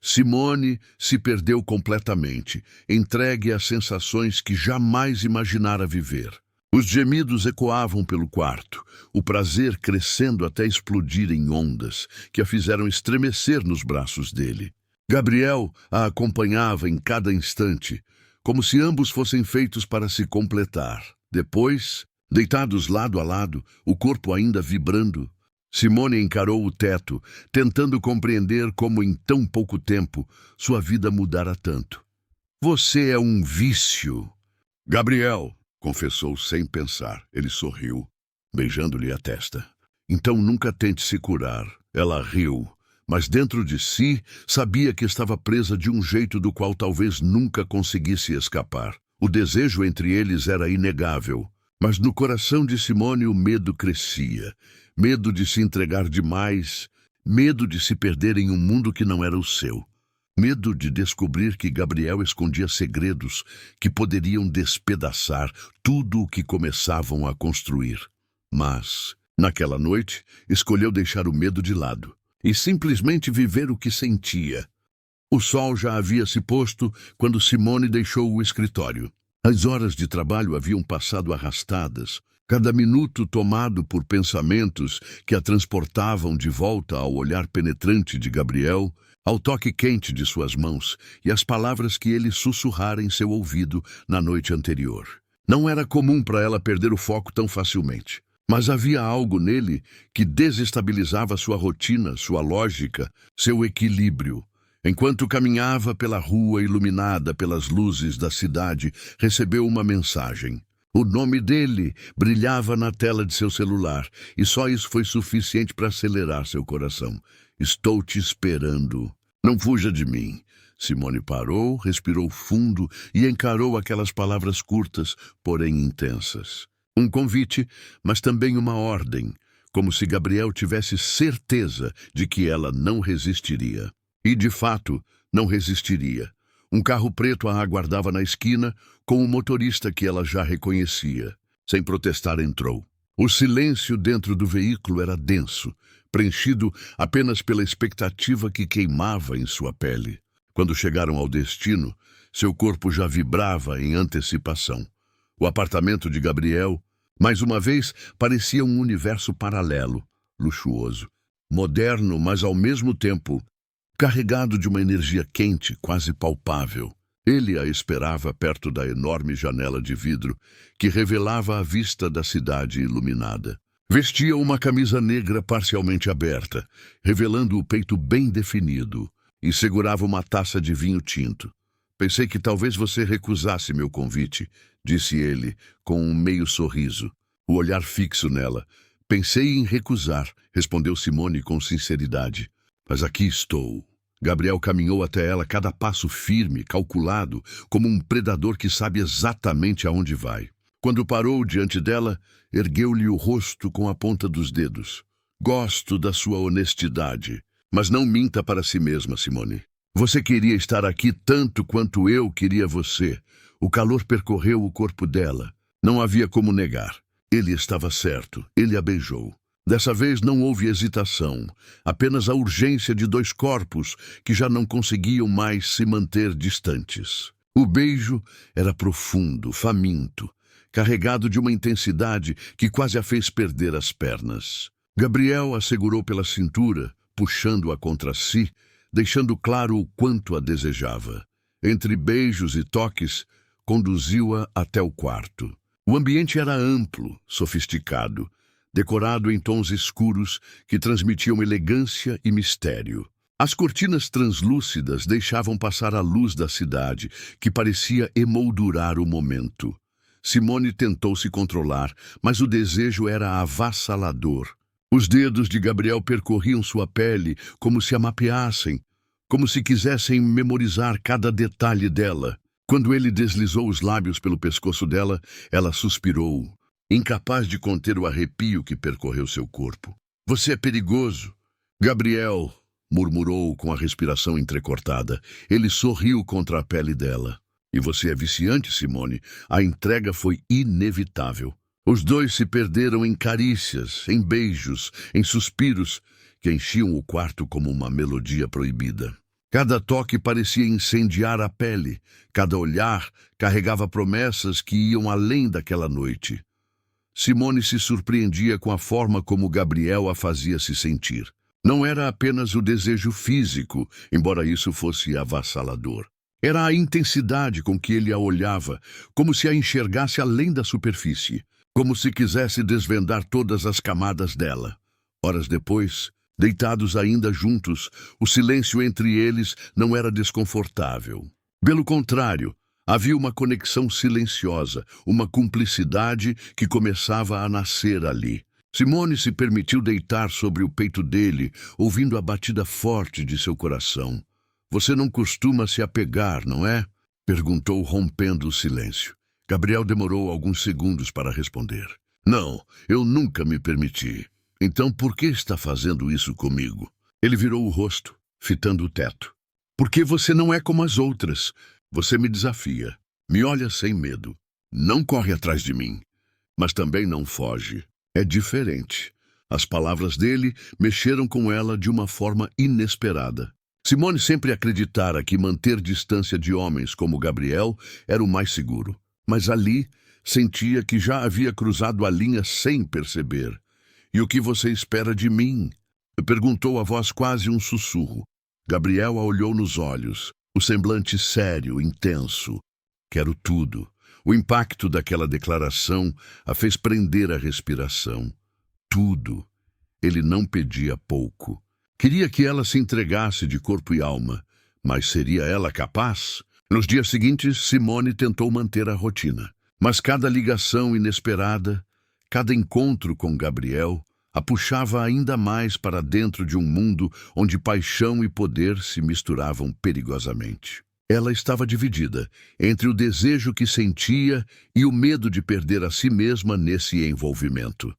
[SPEAKER 1] Simone se perdeu completamente, entregue às sensações que jamais imaginara viver. Os gemidos ecoavam pelo quarto, o prazer crescendo até explodir em ondas, que a fizeram estremecer nos braços dele. Gabriel a acompanhava em cada instante, como se ambos fossem feitos para se completar. Depois, deitados lado a lado, o corpo ainda vibrando, Simone encarou o teto, tentando compreender como em tão pouco tempo sua vida mudara tanto. Você é um vício. Gabriel, confessou sem pensar. Ele sorriu, beijando-lhe a testa. Então nunca tente se curar. Ela riu, mas dentro de si sabia que estava presa de um jeito do qual talvez nunca conseguisse escapar. O desejo entre eles era inegável, Mas no coração de Simone o medo crescia. Medo de se entregar demais, medo de se perder em um mundo que não era o seu. Medo de descobrir que Gabriel escondia segredos que poderiam despedaçar tudo o que começavam a construir. Mas, naquela noite, escolheu deixar o medo de lado e simplesmente viver o que sentia. O sol já havia se posto quando Simone deixou o escritório. As horas de trabalho haviam passado arrastadas, cada minuto tomado por pensamentos que a transportavam de volta ao olhar penetrante de Gabriel, ao toque quente de suas mãos e às palavras que ele sussurrara em seu ouvido na noite anterior. Não era comum para ela perder o foco tão facilmente, mas havia algo nele que desestabilizava sua rotina, sua lógica, seu equilíbrio. Enquanto caminhava pela rua iluminada pelas luzes da cidade, recebeu uma mensagem. O nome dele brilhava na tela de seu celular, e só isso foi suficiente para acelerar seu coração. Estou te esperando. Não fuja de mim. Simone parou, respirou fundo e encarou aquelas palavras curtas, porém intensas. Um convite, mas também uma ordem, como se Gabriel tivesse certeza de que ela não resistiria. E, de fato, não resistiria. Um carro preto a aguardava na esquina, com um motorista que ela já reconhecia. Sem protestar, entrou. O silêncio dentro do veículo era denso, preenchido apenas pela expectativa que queimava em sua pele. Quando chegaram ao destino, seu corpo já vibrava em antecipação. O apartamento de Gabriel, mais uma vez, parecia um universo paralelo, luxuoso, moderno, mas ao mesmo tempo carregado de uma energia quente, quase palpável. Ele a esperava perto da enorme janela de vidro que revelava a vista da cidade iluminada. Vestia uma camisa negra parcialmente aberta, revelando o peito bem definido, e segurava uma taça de vinho tinto. Pensei que talvez você recusasse meu convite, disse ele, com um meio sorriso, o olhar fixo nela. Pensei em recusar, respondeu Simone com sinceridade. Mas aqui estou. Gabriel caminhou até ela, cada passo firme, calculado, como um predador que sabe exatamente aonde vai. Quando parou diante dela, ergueu-lhe o rosto com a ponta dos dedos. Gosto da sua honestidade, mas não minta para si mesma, Simone. Você queria estar aqui tanto quanto eu queria você. O calor percorreu o corpo dela. Não havia como negar. Ele estava certo. Ele a beijou. Dessa vez não houve hesitação, apenas a urgência de dois corpos que já não conseguiam mais se manter distantes. O beijo era profundo, faminto, carregado de uma intensidade que quase a fez perder as pernas. Gabriel a segurou pela cintura, puxando-a contra si, deixando claro o quanto a desejava. Entre beijos e toques, conduziu-a até o quarto. O ambiente era amplo, sofisticado, decorado em tons escuros que transmitiam elegância e mistério. As cortinas translúcidas deixavam passar a luz da cidade, que parecia emoldurar o momento. Simone tentou se controlar, mas o desejo era avassalador. Os dedos de Gabriel percorriam sua pele como se a mapeassem, como se quisessem memorizar cada detalhe dela. Quando ele deslizou os lábios pelo pescoço dela, ela suspirou, incapaz de conter o arrepio que percorreu seu corpo. Você é perigoso. Gabriel, murmurou com a respiração entrecortada. Ele sorriu contra a pele dela. E você é viciante, Simone. A entrega foi inevitável. Os dois se perderam em carícias, em beijos, em suspiros, que enchiam o quarto como uma melodia proibida. Cada toque parecia incendiar a pele. Cada olhar carregava promessas que iam além daquela noite. Simone se surpreendia com a forma como Gabriel a fazia se sentir. Não era apenas o desejo físico, embora isso fosse avassalador. Era a intensidade com que ele a olhava, como se a enxergasse além da superfície, como se quisesse desvendar todas as camadas dela. Horas depois, deitados ainda juntos, o silêncio entre eles não era desconfortável. Pelo contrário, havia uma conexão silenciosa, uma cumplicidade que começava a nascer ali. Simone se permitiu deitar sobre o peito dele, ouvindo a batida forte de seu coração. Você não costuma se apegar, não é? Perguntou, rompendo o silêncio. Gabriel demorou alguns segundos para responder. Não, eu nunca me permiti. Então por que está fazendo isso comigo? Ele virou o rosto, fitando o teto. Porque você não é como as outras. Você me desafia. Me olha sem medo. Não corre atrás de mim. Mas também não foge. É diferente. As palavras dele mexeram com ela de uma forma inesperada. Simone sempre acreditara que manter distância de homens como Gabriel era o mais seguro. Mas ali sentia que já havia cruzado a linha sem perceber. E o que você espera de mim? Perguntou a voz quase um sussurro. Gabriel a olhou nos olhos, o semblante sério, intenso. Quero tudo. O impacto daquela declaração a fez prender a respiração. Tudo. Ele não pedia pouco. Queria que ela se entregasse de corpo e alma, mas seria ela capaz? Nos dias seguintes, Simone tentou manter a rotina. Mas cada ligação inesperada, cada encontro com Gabriel, a puxava ainda mais para dentro de um mundo onde paixão e poder se misturavam perigosamente. Ela estava dividida entre o desejo que sentia e o medo de perder a si mesma nesse envolvimento.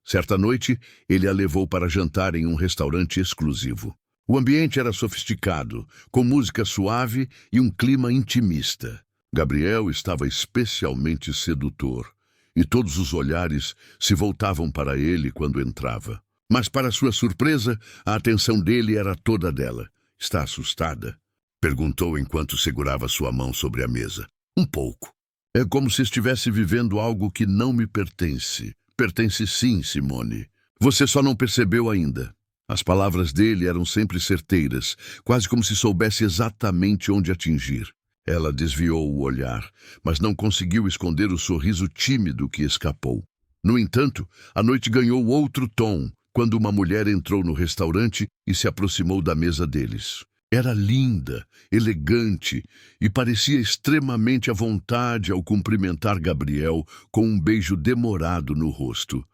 [SPEAKER 1] Certa noite, ele a levou para jantar em um restaurante exclusivo. O ambiente era sofisticado, com música suave e um clima intimista. Gabriel estava especialmente sedutor, e todos os olhares se voltavam para ele quando entrava. Mas, para sua surpresa, a atenção dele era toda dela. Está assustada? Perguntou enquanto segurava sua mão sobre a mesa. Um pouco. É como se estivesse vivendo algo que não me pertence. Pertence sim, Simone. Você só não percebeu ainda. As palavras dele eram sempre certeiras, quase como se soubesse exatamente onde atingir. Ela desviou o olhar, mas não conseguiu esconder o sorriso tímido que escapou. No entanto, a noite ganhou outro tom, quando uma mulher entrou no restaurante e se aproximou da mesa deles. Era linda, elegante e parecia extremamente à vontade ao cumprimentar Gabriel com um beijo demorado no rosto.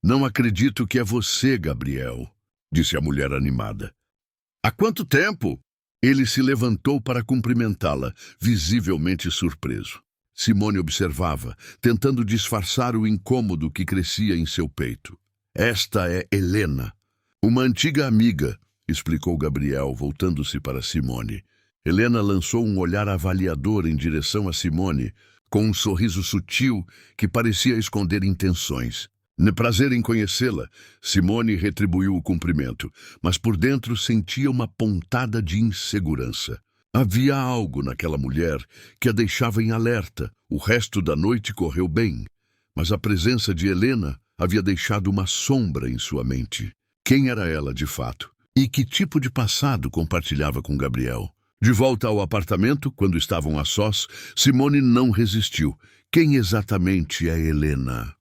[SPEAKER 1] Não acredito que é você, Gabriel, disse a mulher animada. Há quanto tempo? Ele se levantou para cumprimentá-la, visivelmente surpreso. Simone observava, tentando disfarçar o incômodo que crescia em seu peito. Esta é Helena, uma antiga amiga, explicou Gabriel, voltando-se para Simone. Helena lançou um olhar avaliador em direção a Simone, com um sorriso sutil que parecia esconder intenções. No prazer em conhecê-la, Simone retribuiu o cumprimento, mas por dentro sentia uma pontada de insegurança. Havia algo naquela mulher que a deixava em alerta. O resto da noite correu bem, mas a presença de Helena havia deixado uma sombra em sua mente. Quem era ela, de fato? E que tipo de passado compartilhava com Gabriel? De volta ao apartamento, quando estavam a sós, Simone não resistiu. Quem exatamente é Helena?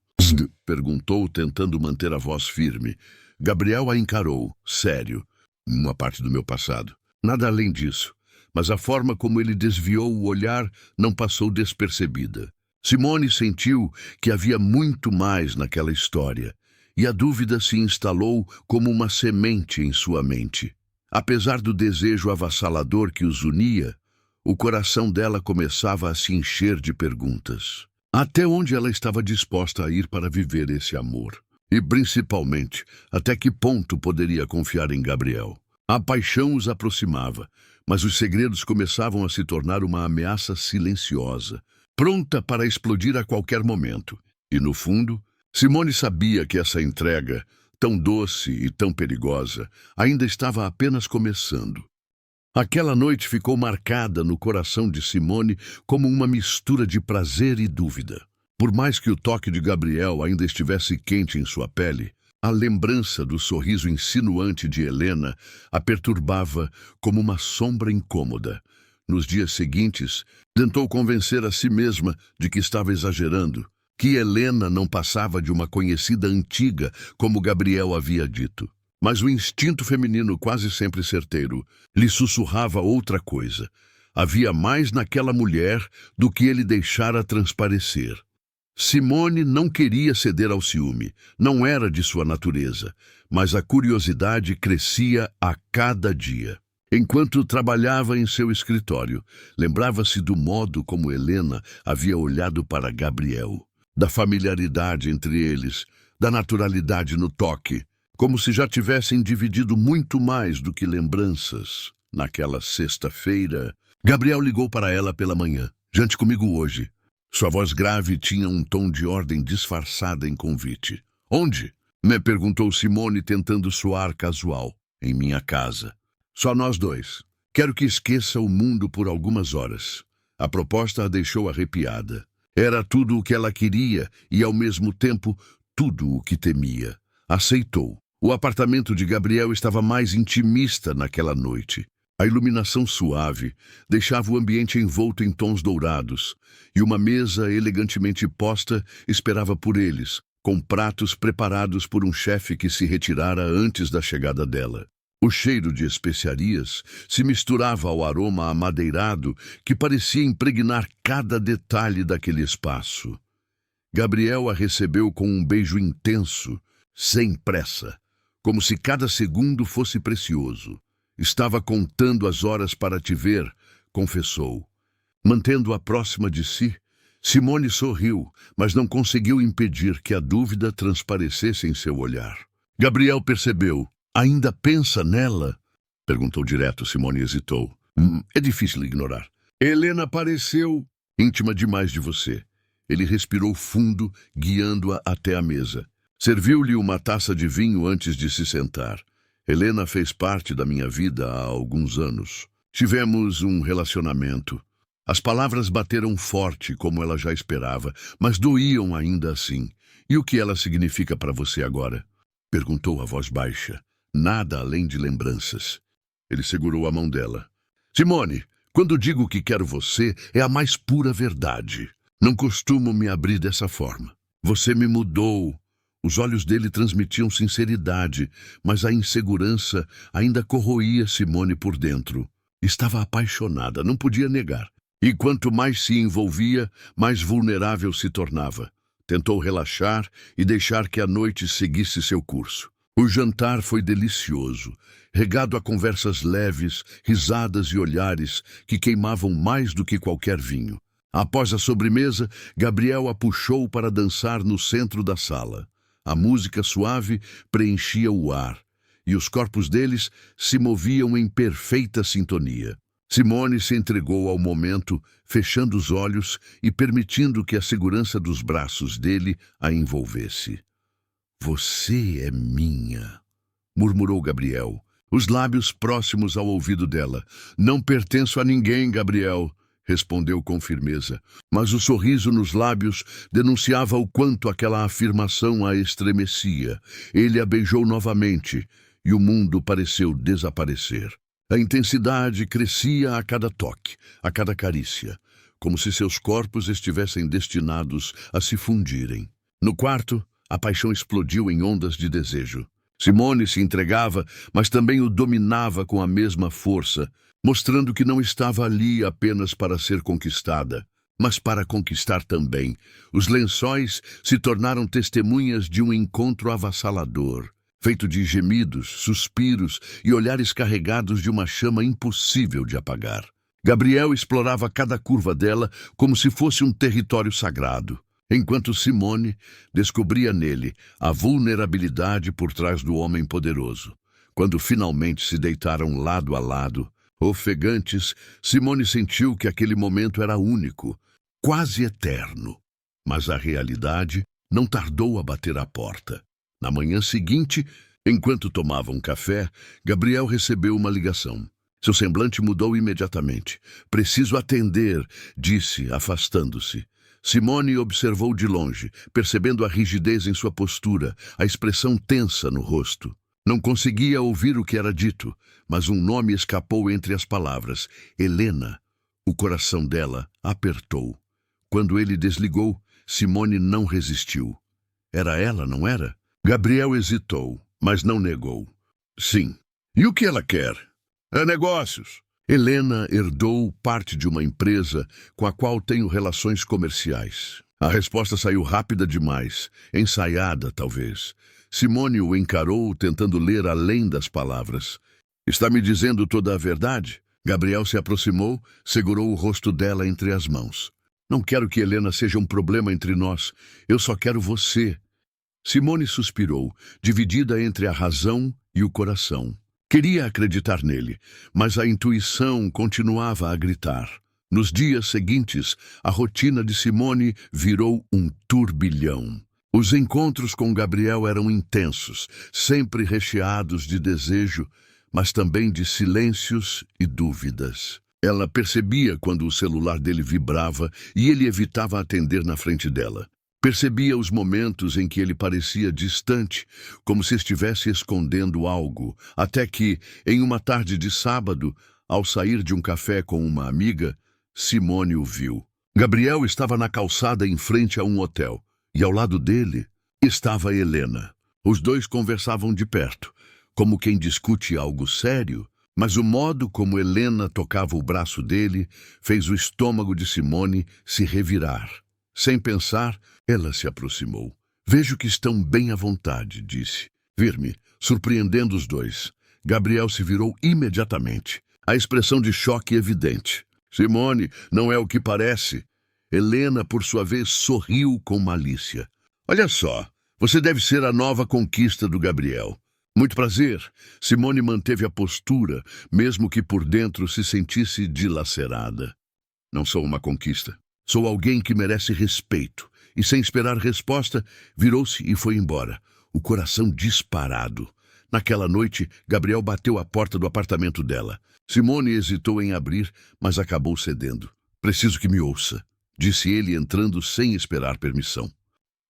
[SPEAKER 1] Perguntou, tentando manter a voz firme. Gabriel a encarou, sério. Uma parte do meu passado. Nada além disso. Mas a forma como ele desviou o olhar não passou despercebida. Simone sentiu que havia muito mais naquela história, e a dúvida se instalou como uma semente em sua mente. Apesar do desejo avassalador que os unia, o coração dela começava a se encher de perguntas. Até onde ela estava disposta a ir para viver esse amor? E, principalmente, até que ponto poderia confiar em Gabriel? A paixão os aproximava, mas os segredos começavam a se tornar uma ameaça silenciosa, pronta para explodir a qualquer momento. E, no fundo, Simone sabia que essa entrega, tão doce e tão perigosa, ainda estava apenas começando. Aquela noite ficou marcada no coração de Simone como uma mistura de prazer e dúvida. Por mais que o toque de Gabriel ainda estivesse quente em sua pele, a lembrança do sorriso insinuante de Helena a perturbava como uma sombra incômoda. Nos dias seguintes, tentou convencer a si mesma de que estava exagerando, que Helena não passava de uma conhecida antiga, como Gabriel havia dito. Mas o instinto feminino, quase sempre certeiro, lhe sussurrava outra coisa. Havia mais naquela mulher do que ele deixara transparecer. Simone não queria ceder ao ciúme, não era de sua natureza, mas a curiosidade crescia a cada dia. Enquanto trabalhava em seu escritório, lembrava-se do modo como Helena havia olhado para Gabriel, da familiaridade entre eles, da naturalidade no toque, como se já tivessem dividido muito mais do que lembranças. Naquela sexta-feira, Gabriel ligou para ela pela manhã. Jante comigo hoje. Sua voz grave tinha um tom de ordem disfarçada em convite. Onde? Me perguntou Simone, tentando soar casual. Em minha casa. Só nós dois. Quero que esqueça o mundo por algumas horas. A proposta a deixou arrepiada. Era tudo o que ela queria e, ao mesmo tempo, tudo o que temia. Aceitou. O apartamento de Gabriel estava mais intimista naquela noite. A iluminação suave deixava o ambiente envolto em tons dourados, e uma mesa elegantemente posta esperava por eles, com pratos preparados por um chefe que se retirara antes da chegada dela. O cheiro de especiarias se misturava ao aroma amadeirado que parecia impregnar cada detalhe daquele espaço. Gabriel a recebeu com um beijo intenso, sem pressa, como se cada segundo fosse precioso. Estava contando as horas para te ver, confessou. Mantendo-a próxima de si, Simone sorriu, mas não conseguiu impedir que a dúvida transparecesse em seu olhar. Gabriel percebeu. Ainda pensa nela? Perguntou direto. Simone hesitou. É difícil ignorar. Helena pareceu íntima demais de você. Ele respirou fundo, guiando-a até a mesa. Serviu-lhe uma taça de vinho antes de se sentar. Helena fez parte da minha vida há alguns anos. Tivemos um relacionamento. As palavras bateram forte, como ela já esperava, mas doíam ainda assim. E o que ela significa para você agora? Perguntou a voz baixa. Nada além de lembranças. Ele segurou a mão dela. Simone, quando digo que quero você, é a mais pura verdade. Não costumo me abrir dessa forma. Você me mudou. Os olhos dele transmitiam sinceridade, mas a insegurança ainda corroía Simone por dentro. Estava apaixonada, não podia negar. E quanto mais se envolvia, mais vulnerável se tornava. Tentou relaxar e deixar que a noite seguisse seu curso. O jantar foi delicioso, regado a conversas leves, risadas e olhares que queimavam mais do que qualquer vinho. Após a sobremesa, Gabriel a puxou para dançar no centro da sala. A música suave preenchia o ar, e os corpos deles se moviam em perfeita sintonia. Simone se entregou ao momento, fechando os olhos e permitindo que a segurança dos braços dele a envolvesse. Você é minha, murmurou Gabriel, os lábios próximos ao ouvido dela. Não pertenço a ninguém, Gabriel, respondeu com firmeza, mas o sorriso nos lábios denunciava o quanto aquela afirmação a estremecia. Ele a beijou novamente e o mundo pareceu desaparecer. A intensidade crescia a cada toque, a cada carícia, como se seus corpos estivessem destinados a se fundirem. No quarto, a paixão explodiu em ondas de desejo. Simone se entregava, mas também o dominava com a mesma força, mostrando que não estava ali apenas para ser conquistada, mas para conquistar também. Os lençóis se tornaram testemunhas de um encontro avassalador, feito de gemidos, suspiros e olhares carregados de uma chama impossível de apagar. Gabriel explorava cada curva dela como se fosse um território sagrado, enquanto Simone descobria nele a vulnerabilidade por trás do homem poderoso. Quando finalmente se deitaram lado a lado, ofegantes, Simone sentiu que aquele momento era único, quase eterno. Mas a realidade não tardou a bater à porta. Na manhã seguinte, enquanto tomavam café, Gabriel recebeu uma ligação. Seu semblante mudou imediatamente. Preciso atender, disse, afastando-se. Simone observou de longe, percebendo a rigidez em sua postura, a expressão tensa no rosto. Não conseguia ouvir o que era dito, mas um nome escapou entre as palavras. Helena. O coração dela apertou. Quando ele desligou, Simone não resistiu. Era ela, não era? Gabriel hesitou, mas não negou. Sim. E o que ela quer? É negócios. Helena herdou parte de uma empresa com a qual tenho relações comerciais. A resposta saiu rápida demais, ensaiada, talvez. Simone o encarou, tentando ler além das palavras. Está me dizendo toda a verdade? Gabriel se aproximou, segurou o rosto dela entre as mãos. Não quero que Helena seja um problema entre nós. Eu só quero você. Simone suspirou, dividida entre a razão e o coração. Queria acreditar nele, mas a intuição continuava a gritar. Nos dias seguintes, a rotina de Simone virou um turbilhão. Os encontros com Gabriel eram intensos, sempre recheados de desejo, mas também de silêncios e dúvidas. Ela percebia quando o celular dele vibrava e ele evitava atender na frente dela. Percebia os momentos em que ele parecia distante, como se estivesse escondendo algo, até que, em uma tarde de sábado, ao sair de um café com uma amiga, Simone o viu. Gabriel estava na calçada em frente a um hotel, e ao lado dele estava Helena. Os dois conversavam de perto, como quem discute algo sério, mas o modo como Helena tocava o braço dele fez o estômago de Simone se revirar. Sem pensar, ela se aproximou. Vejo que estão bem à vontade, disse. Firme, surpreendendo os dois. Gabriel se virou imediatamente, a expressão de choque evidente. Simone, não é o que parece. Helena, por sua vez, sorriu com malícia. Olha só, você deve ser a nova conquista do Gabriel. Muito prazer. Simone manteve a postura, mesmo que por dentro se sentisse dilacerada. Não sou uma conquista. Sou alguém que merece respeito. E sem esperar resposta, virou-se e foi embora, o coração disparado. Naquela noite, Gabriel bateu à porta do apartamento dela. Simone hesitou em abrir, mas acabou cedendo. Preciso que me ouça, disse ele entrando sem esperar permissão.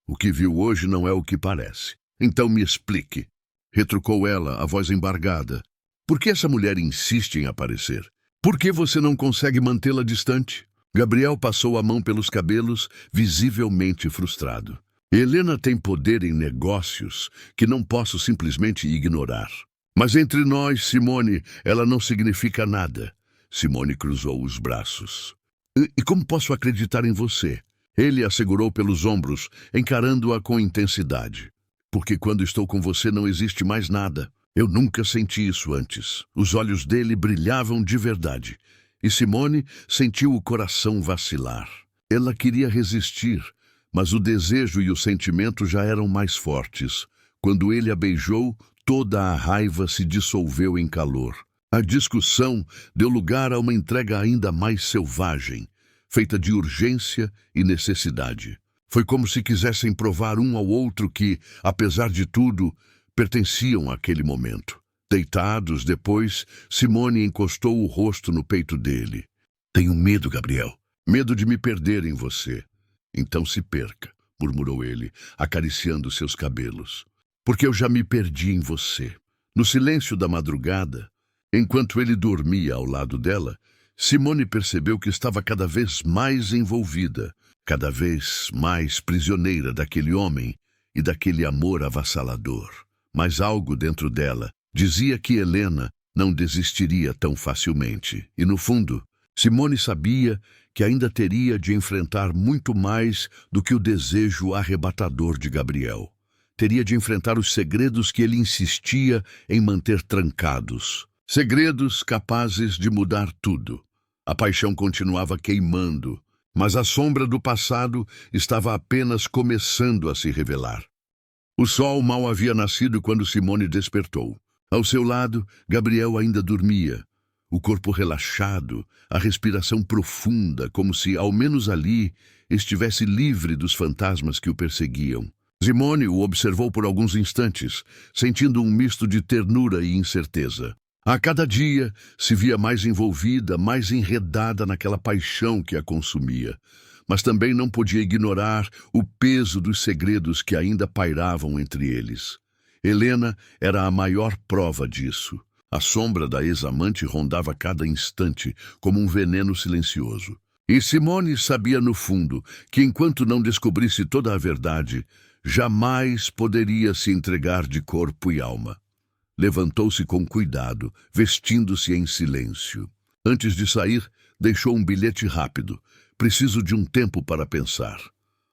[SPEAKER 1] O que viu hoje não é o que parece. Então me explique. Retrucou ela, a voz embargada. Por que essa mulher insiste em aparecer? Por que você não consegue mantê-la distante? Gabriel passou a mão pelos cabelos, visivelmente frustrado. Helena tem poder em negócios que não posso simplesmente ignorar. Mas entre nós, Simone, ela não significa nada. Simone cruzou os braços. E como posso acreditar em você? Ele a segurou pelos ombros, encarando-a com intensidade. Porque quando estou com você não existe mais nada. Eu nunca senti isso antes. Os olhos dele brilhavam de verdade. E Simone sentiu o coração vacilar. Ela queria resistir, mas o desejo e o sentimento já eram mais fortes. Quando ele a beijou, toda a raiva se dissolveu em calor. A discussão deu lugar a uma entrega ainda mais selvagem, feita de urgência e necessidade. Foi como se quisessem provar um ao outro que, apesar de tudo, pertenciam àquele momento. Deitados, depois, Simone encostou o rosto no peito dele. Tenho medo, Gabriel. Medo de me perder em você. Então se perca, murmurou ele, acariciando seus cabelos. Porque eu já me perdi em você. No silêncio da madrugada, enquanto ele dormia ao lado dela, Simone percebeu que estava cada vez mais envolvida, cada vez mais prisioneira daquele homem e daquele amor avassalador. Mas algo dentro dela dizia que Helena não desistiria tão facilmente. E, no fundo, Simone sabia que ainda teria de enfrentar muito mais do que o desejo arrebatador de Gabriel. Teria de enfrentar os segredos que ele insistia em manter trancados. Segredos capazes de mudar tudo. A paixão continuava queimando, mas a sombra do passado estava apenas começando a se revelar. O sol mal havia nascido quando Simone despertou. Ao seu lado, Gabriel ainda dormia, o corpo relaxado, a respiração profunda, como se, ao menos ali, estivesse livre dos fantasmas que o perseguiam. Simone o observou por alguns instantes, sentindo um misto de ternura e incerteza. A cada dia, se via mais envolvida, mais enredada naquela paixão que a consumia. Mas também não podia ignorar o peso dos segredos que ainda pairavam entre eles. Helena era a maior prova disso. A sombra da ex-amante rondava cada instante, como um veneno silencioso. E Simone sabia no fundo que, enquanto não descobrisse toda a verdade, jamais poderia se entregar de corpo e alma. Levantou-se com cuidado, vestindo-se em silêncio. Antes de sair, deixou um bilhete rápido. Preciso de um tempo para pensar.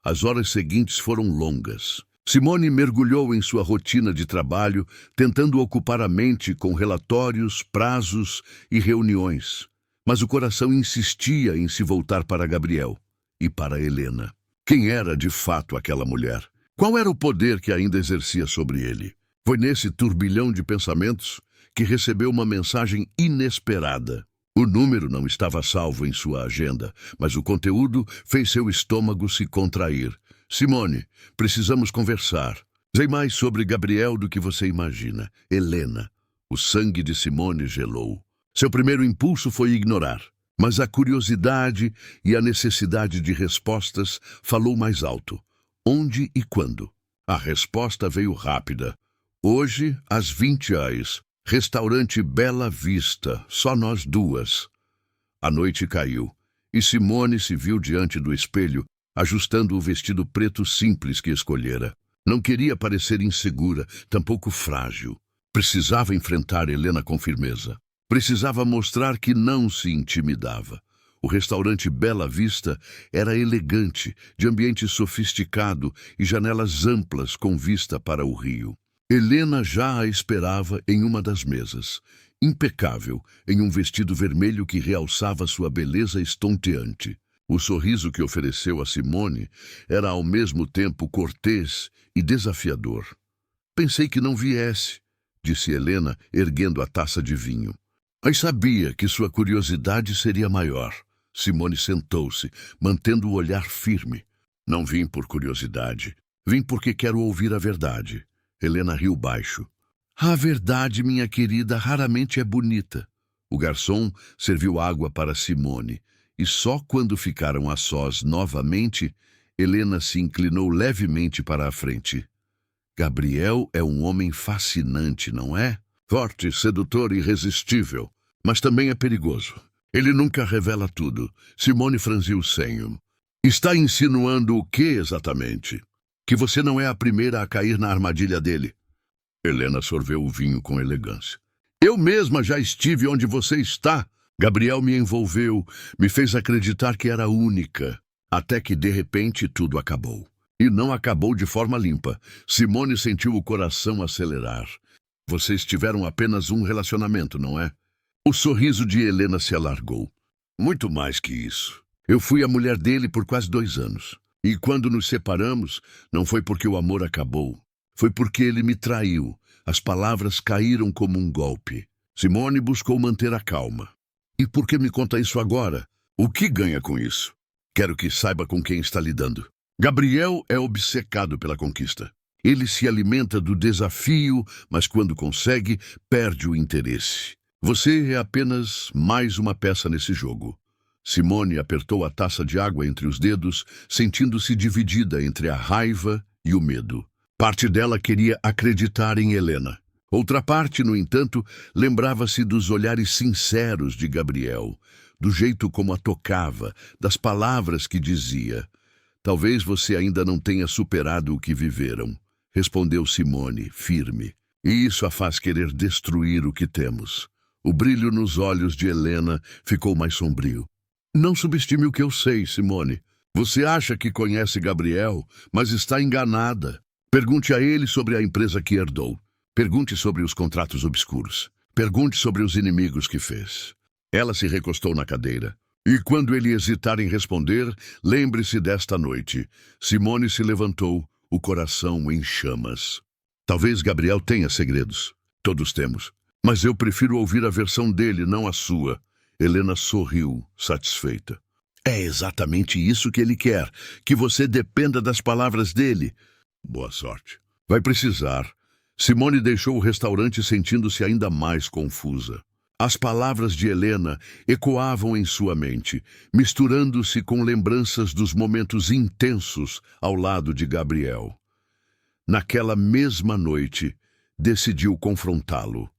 [SPEAKER 1] As horas seguintes foram longas. Simone mergulhou em sua rotina de trabalho, tentando ocupar a mente com relatórios, prazos e reuniões. Mas o coração insistia em se voltar para Gabriel e para Helena. Quem era de fato aquela mulher? Qual era o poder que ainda exercia sobre ele? Foi nesse turbilhão de pensamentos que recebeu uma mensagem inesperada. O número não estava salvo em sua agenda, mas o conteúdo fez seu estômago se contrair. Simone, precisamos conversar. Sei mais sobre Gabriel do que você imagina. Helena. O sangue de Simone gelou. Seu primeiro impulso foi ignorar, mas a curiosidade e a necessidade de respostas falou mais alto. Onde e quando? A resposta veio rápida. Hoje, às 20h, restaurante Bela Vista, só nós duas. A noite caiu, e Simone se viu diante do espelho, ajustando o vestido preto simples que escolhera. Não queria parecer insegura, tampouco frágil. Precisava enfrentar Helena com firmeza. Precisava mostrar que não se intimidava. O restaurante Bela Vista era elegante, de ambiente sofisticado e janelas amplas com vista para o rio. Helena já a esperava em uma das mesas, impecável, em um vestido vermelho que realçava sua beleza estonteante. O sorriso que ofereceu a Simone era ao mesmo tempo cortês e desafiador. Pensei que não viesse, disse Helena, erguendo a taça de vinho. Mas sabia que sua curiosidade seria maior. Simone sentou-se, mantendo o olhar firme. Não vim por curiosidade. Vim porque quero ouvir a verdade. Helena riu baixo. A verdade, minha querida, raramente é bonita. O garçom serviu água para Simone, e só quando ficaram a sós novamente, Helena se inclinou levemente para a frente. Gabriel é um homem fascinante, não é? Forte, sedutor e irresistível, mas também é perigoso. Ele nunca revela tudo. Simone franziu o senho. Está insinuando o que exatamente? Que você não é a primeira a cair na armadilha dele. Helena sorveu o vinho com elegância. Eu mesma já estive onde você está. Gabriel me envolveu, me fez acreditar que era única, até que de repente tudo acabou. E não acabou de forma limpa. Simone sentiu o coração acelerar. Vocês tiveram apenas um relacionamento, não é? O sorriso de Helena se alargou. Muito mais que isso. Eu fui a mulher dele por quase 2 anos. E quando nos separamos, não foi porque o amor acabou. Foi porque ele me traiu. As palavras caíram como um golpe. Simone buscou manter a calma. E por que me conta isso agora? O que ganha com isso? Quero que saiba com quem está lidando. Gabriel é obcecado pela conquista. Ele se alimenta do desafio, mas quando consegue, perde o interesse. Você é apenas mais uma peça nesse jogo. Simone apertou a taça de água entre os dedos, sentindo-se dividida entre a raiva e o medo. Parte dela queria acreditar em Helena. Outra parte, no entanto, lembrava-se dos olhares sinceros de Gabriel, do jeito como a tocava, das palavras que dizia. Talvez você ainda não tenha superado o que viveram, respondeu Simone, firme. E isso a faz querer destruir o que temos. O brilho nos olhos de Helena ficou mais sombrio. Não subestime o que eu sei, Simone. Você acha que conhece Gabriel, mas está enganada. Pergunte a ele sobre a empresa que herdou. Pergunte sobre os contratos obscuros. Pergunte sobre os inimigos que fez. Ela se recostou na cadeira. E quando ele hesitar em responder, lembre-se desta noite. Simone se levantou, o coração em chamas. Talvez Gabriel tenha segredos. Todos temos. Mas eu prefiro ouvir a versão dele, não a sua. Helena sorriu, satisfeita. É exatamente isso que ele quer, que você dependa das palavras dele. Boa sorte. Vai precisar. Simone deixou o restaurante sentindo-se ainda mais confusa. As palavras de Helena ecoavam em sua mente, misturando-se com lembranças dos momentos intensos ao lado de Gabriel. Naquela mesma noite, decidiu confrontá-lo.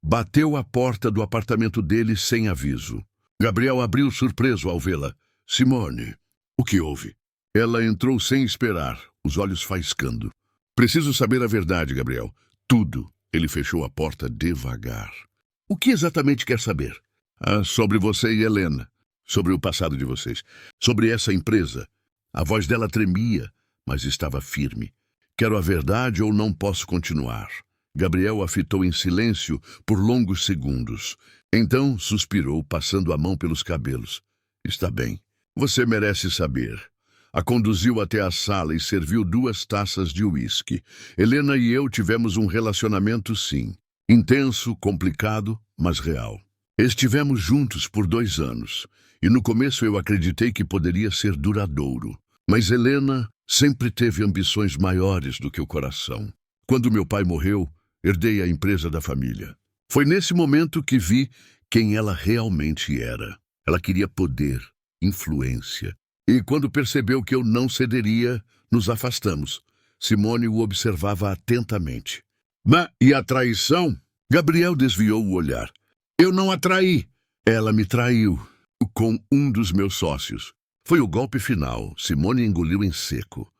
[SPEAKER 1] Bateu à porta do apartamento dele sem aviso. Gabriel abriu surpreso ao vê-la. Simone, o que houve? Ela entrou sem esperar, os olhos faiscando. Preciso saber a verdade, Gabriel. Tudo. Ele fechou a porta devagar. O que exatamente quer saber? Sobre você e Helena. Sobre o passado de vocês. Sobre essa empresa. A voz dela tremia, mas estava firme. Quero a verdade ou não posso continuar. Gabriel a fitou em silêncio por longos segundos. Então suspirou, passando a mão pelos cabelos. Está bem. Você merece saber. A conduziu até a sala e serviu 2 taças de uísque. Helena e eu tivemos um relacionamento, sim. Intenso, complicado, mas real. Estivemos juntos por 2 anos. E no começo eu acreditei que poderia ser duradouro. Mas Helena sempre teve ambições maiores do que o coração. Quando meu pai morreu, herdei a empresa da família. Foi nesse momento que vi quem ela realmente era. Ela queria poder, influência. E quando percebeu que eu não cederia, nos afastamos. Simone o observava atentamente. E a traição? Gabriel desviou o olhar. Eu não a traí. Ela me traiu com um dos meus sócios. Foi o golpe final. Simone engoliu em seco.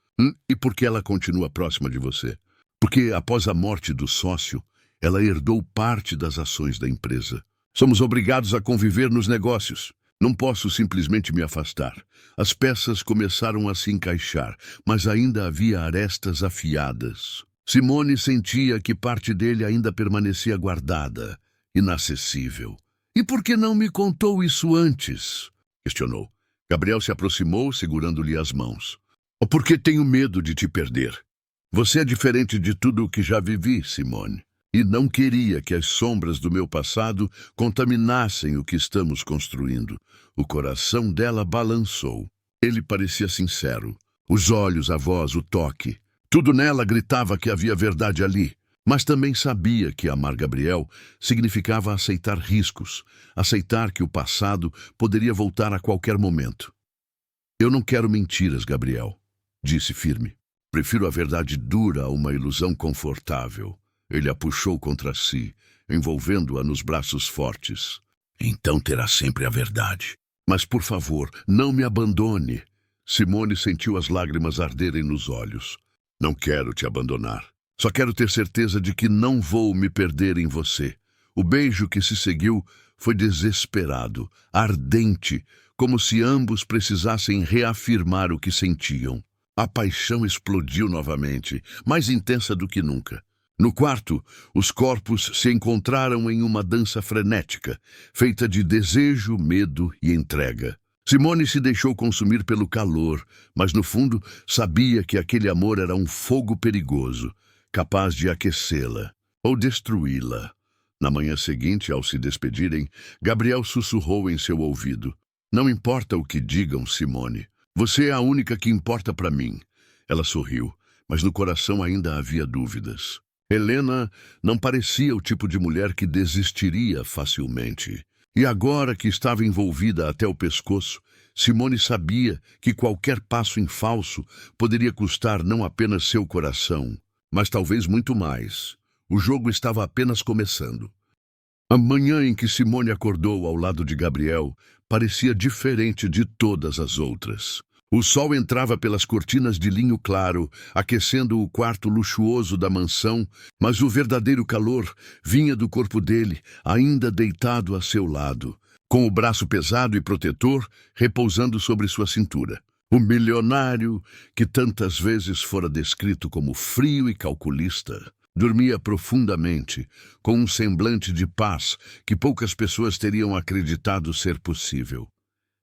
[SPEAKER 1] E por que ela continua próxima de você? Porque após a morte do sócio, ela herdou parte das ações da empresa. Somos obrigados a conviver nos negócios. Não posso simplesmente me afastar. As peças começaram a se encaixar, mas ainda havia arestas afiadas. Simone sentia que parte dele ainda permanecia guardada, inacessível. E por que não me contou isso antes? Questionou. Gabriel se aproximou, segurando-lhe as mãos. Porque tenho medo de te perder. Você é diferente de tudo o que já vivi, Simone. E não queria que as sombras do meu passado contaminassem o que estamos construindo. O coração dela balançou. Ele parecia sincero. Os olhos, a voz, o toque. Tudo nela gritava que havia verdade ali. Mas também sabia que amar Gabriel significava aceitar riscos, aceitar que o passado poderia voltar a qualquer momento. Eu não quero mentiras, Gabriel, disse firme. Prefiro a verdade dura a uma ilusão confortável. Ele a puxou contra si, envolvendo-a nos braços fortes. Então terá sempre a verdade. Mas, por favor, não me abandone. Simone sentiu as lágrimas arderem nos olhos. Não quero te abandonar. Só quero ter certeza de que não vou me perder em você. O beijo que se seguiu foi desesperado, ardente, como se ambos precisassem reafirmar o que sentiam. A paixão explodiu novamente, mais intensa do que nunca. No quarto, os corpos se encontraram em uma dança frenética, feita de desejo, medo e entrega. Simone se deixou consumir pelo calor, mas no fundo sabia que aquele amor era um fogo perigoso, capaz de aquecê-la ou destruí-la. Na manhã seguinte, ao se despedirem, Gabriel sussurrou em seu ouvido. Não importa o que digam, Simone. Você é a única que importa para mim. Ela sorriu, mas no coração ainda havia dúvidas. Helena não parecia o tipo de mulher que desistiria facilmente. E agora que estava envolvida até o pescoço, Simone sabia que qualquer passo em falso poderia custar não apenas seu coração, mas talvez muito mais. O jogo estava apenas começando. A manhã em que Simone acordou ao lado de Gabriel parecia diferente de todas as outras. O sol entrava pelas cortinas de linho claro, aquecendo o quarto luxuoso da mansão, mas o verdadeiro calor vinha do corpo dele, ainda deitado a seu lado, com o braço pesado e protetor repousando sobre sua cintura. O milionário, que tantas vezes fora descrito como frio e calculista, dormia profundamente, com um semblante de paz que poucas pessoas teriam acreditado ser possível.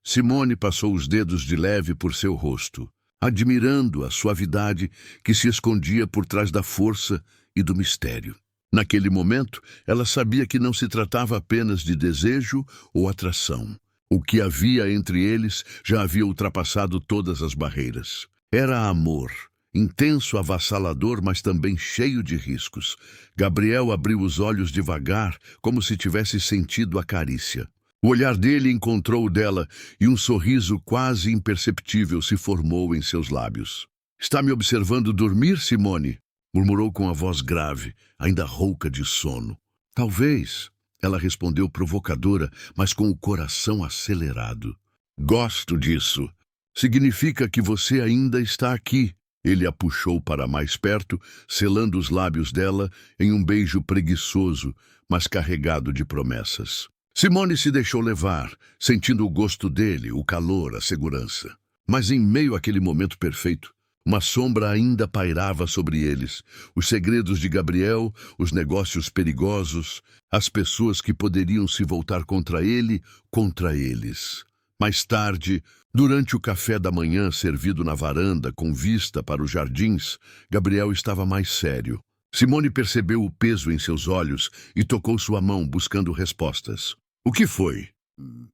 [SPEAKER 1] Simone passou os dedos de leve por seu rosto, admirando a suavidade que se escondia por trás da força e do mistério. Naquele momento, ela sabia que não se tratava apenas de desejo ou atração. O que havia entre eles já havia ultrapassado todas as barreiras. Era amor, intenso, avassalador, mas também cheio de riscos. Gabriel abriu os olhos devagar, como se tivesse sentido a carícia. O olhar dele encontrou o dela e um sorriso quase imperceptível se formou em seus lábios. Está me observando dormir, Simone? Murmurou com a voz grave, ainda rouca de sono. Talvez, ela respondeu provocadora, mas com o coração acelerado. Gosto disso. Significa que você ainda está aqui. Ele a puxou para mais perto, selando os lábios dela em um beijo preguiçoso, mas carregado de promessas. Simone se deixou levar, sentindo o gosto dele, o calor, a segurança. Mas em meio àquele momento perfeito, Uma sombra ainda pairava sobre eles. Os segredos de Gabriel, os negócios perigosos, as pessoas que poderiam se voltar contra ele, contra eles. Mais tarde, durante o café da manhã servido na varanda com vista para os jardins, Gabriel estava mais sério. Simone percebeu o peso em seus olhos e tocou sua mão buscando respostas. "O que foi?"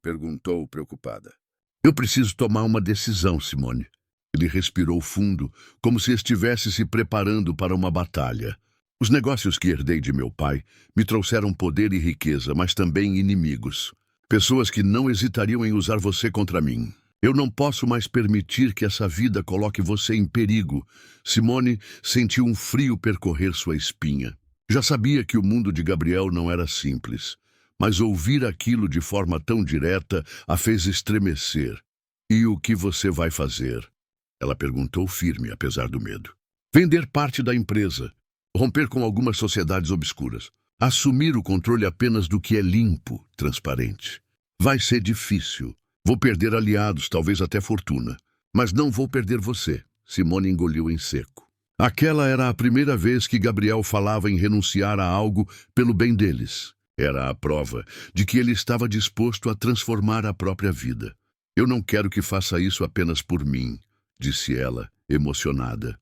[SPEAKER 1] perguntou preocupada. "Eu preciso tomar uma decisão, Simone." Ele respirou fundo, como se estivesse se preparando para uma batalha. "Os negócios que herdei de meu pai me trouxeram poder e riqueza, mas também inimigos. Pessoas que não hesitariam em usar você contra mim. Eu não posso mais permitir que essa vida coloque você em perigo." Simone sentiu um frio percorrer sua espinha. Já sabia que o mundo de Gabriel não era simples, mas ouvir aquilo de forma tão direta a fez estremecer. "E o que você vai fazer?" Ela perguntou firme, apesar do medo. "Vender parte da empresa, romper com algumas sociedades obscuras, assumir o controle apenas do que é limpo, transparente. Vai ser difícil. Vou perder aliados, talvez até fortuna. Mas não vou perder você." Simone engoliu em seco. Aquela era a primeira vez que Gabriel falava em renunciar a algo pelo bem deles. Era a prova de que ele estava disposto a transformar a própria vida. "Eu não quero que faça isso apenas por mim," disse ela, emocionada.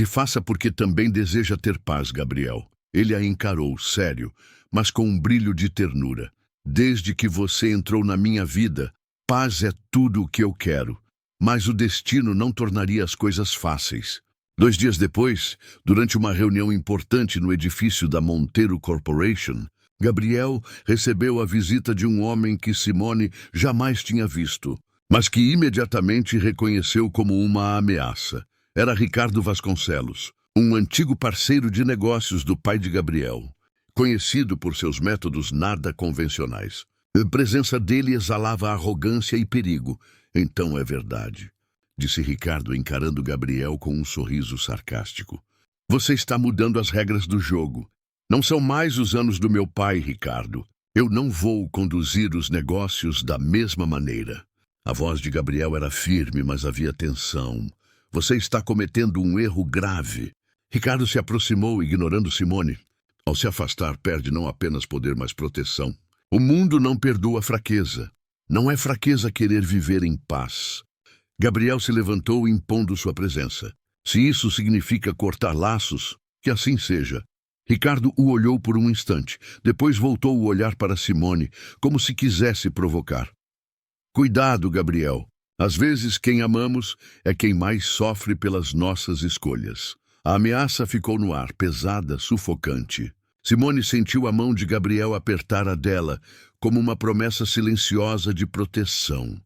[SPEAKER 1] Faça porque também deseja ter paz, Gabriel." Ele a encarou, sério, mas com um brilho de ternura. "Desde que você entrou na minha vida, paz é tudo o que eu quero. Mas o destino não tornaria as coisas fáceis." 2 dias depois, durante uma reunião importante no edifício da Monteiro Corporation, Gabriel recebeu a visita de um homem que Simone jamais tinha visto, mas que imediatamente reconheceu como uma ameaça. Era Ricardo Vasconcelos, um antigo parceiro de negócios do pai de Gabriel, conhecido por seus métodos nada convencionais. A presença dele exalava arrogância e perigo. "Então é verdade", disse Ricardo, encarando Gabriel com um sorriso sarcástico. "Você está mudando as regras do jogo. Não são mais os anos do meu pai, Ricardo. Eu não vou conduzir os negócios da mesma maneira." A voz de Gabriel era firme, mas havia tensão. "Você está cometendo um erro grave." Ricardo se aproximou, ignorando Simone. Ao se afastar, perde não apenas poder, mas proteção. O mundo não perdoa fraqueza. Não é fraqueza querer viver em paz. Gabriel se levantou, impondo sua presença. "Se isso significa cortar laços, que assim seja." Ricardo o olhou por um instante. Depois voltou o olhar para Simone, como se quisesse provocar. "Cuidado, Gabriel. Às vezes quem amamos é quem mais sofre pelas nossas escolhas." A ameaça ficou no ar, pesada, sufocante. Simone sentiu a mão de Gabriel apertar a dela, como uma promessa silenciosa de proteção.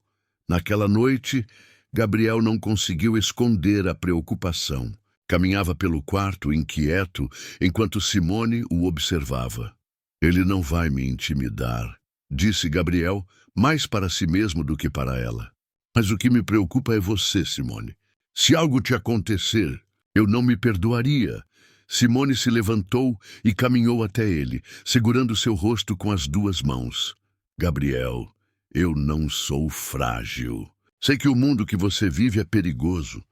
[SPEAKER 1] Naquela noite, Gabriel não conseguiu esconder a preocupação. Caminhava pelo quarto, inquieto, enquanto Simone o observava. "Ele não vai me intimidar", disse Gabriel, mais para si mesmo do que para ela. "Mas o que me preocupa é você, Simone. Se algo te acontecer, eu não me perdoaria." Simone se levantou e caminhou até ele, segurando seu rosto com as 2 mãos. "Gabriel, eu não sou frágil. Sei que o mundo que você vive é perigoso,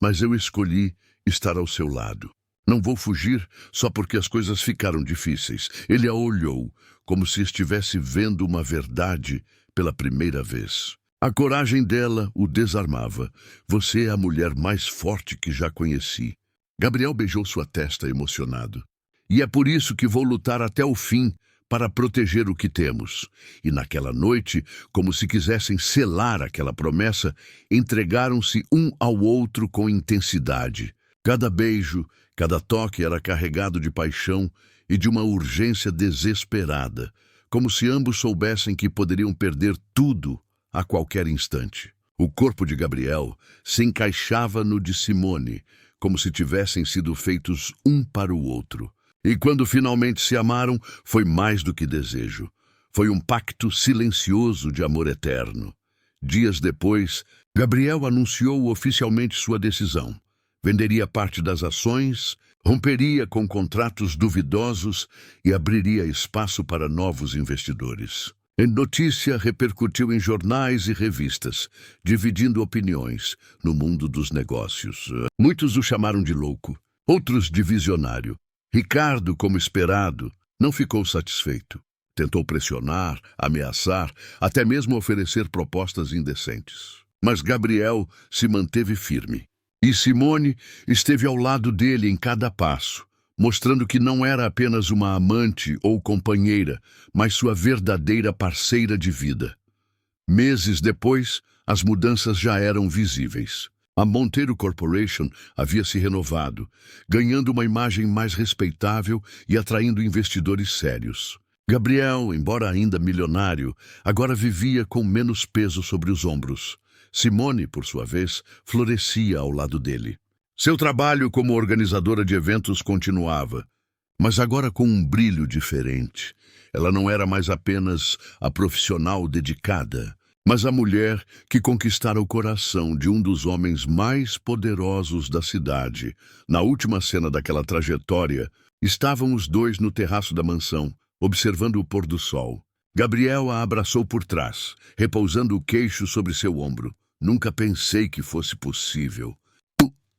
[SPEAKER 1] mas eu escolhi estar ao seu lado. Não vou fugir só porque as coisas ficaram difíceis." Ele a olhou, como se estivesse vendo uma verdade pela primeira vez. A coragem dela o desarmava. "Você é a mulher mais forte que já conheci." Gabriel beijou sua testa emocionado. "E é por isso que vou lutar até o fim para proteger o que temos." E naquela noite, como se quisessem selar aquela promessa, entregaram-se um ao outro com intensidade. Cada beijo, cada toque era carregado de paixão e de uma urgência desesperada, como se ambos soubessem que poderiam perder tudo a qualquer instante. O corpo de Gabriel se encaixava no de Simone, como se tivessem sido feitos um para o outro. E quando finalmente se amaram, foi mais do que desejo. Foi um pacto silencioso de amor eterno. Dias depois, Gabriel anunciou oficialmente sua decisão. Venderia parte das ações, romperia com contratos duvidosos e abriria espaço para novos investidores. A notícia repercutiu em jornais e revistas, dividindo opiniões no mundo dos negócios. Muitos o chamaram de louco, outros de visionário. Ricardo, como esperado, não ficou satisfeito. Tentou pressionar, ameaçar, até mesmo oferecer propostas indecentes. Mas Gabriel se manteve firme. E Simone esteve ao lado dele em cada passo, mostrando que não era apenas uma amante ou companheira, mas sua verdadeira parceira de vida. Meses depois, as mudanças já eram visíveis. A Monteiro Corporation havia se renovado, ganhando uma imagem mais respeitável e atraindo investidores sérios. Gabriel, embora ainda milionário, agora vivia com menos peso sobre os ombros. Simone, por sua vez, florescia ao lado dele. Seu trabalho como organizadora de eventos continuava, mas agora com um brilho diferente. Ela não era mais apenas a profissional dedicada, mas a mulher que conquistara o coração de um dos homens mais poderosos da cidade. Na última cena daquela trajetória, estavam os dois no terraço da mansão, observando o pôr do sol. Gabriel a abraçou por trás, repousando o queixo sobre seu ombro. Nunca pensei que fosse possível,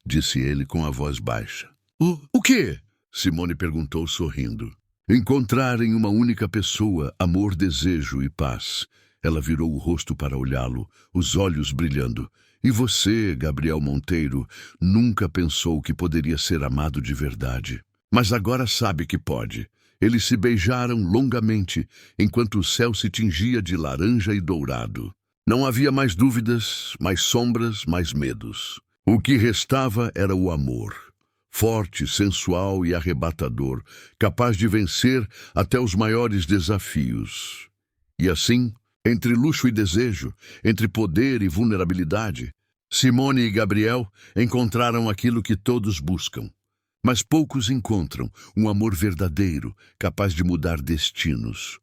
[SPEAKER 1] disse ele com a voz baixa. O quê? Simone perguntou sorrindo. Encontrar em uma única pessoa amor, desejo e paz. Ela virou o rosto para olhá-lo, os olhos brilhando. E você, Gabriel Monteiro, nunca pensou que poderia ser amado de verdade. Mas agora sabe que pode. Eles se beijaram longamente, enquanto o céu se tingia de laranja e dourado. Não havia mais dúvidas, mais sombras, mais medos. O que restava era o amor, forte, sensual e arrebatador, capaz de vencer até os maiores desafios. E assim, entre luxo e desejo, entre poder e vulnerabilidade, Simone e Gabriel encontraram aquilo que todos buscam. Mas poucos encontram um amor verdadeiro, capaz de mudar destinos.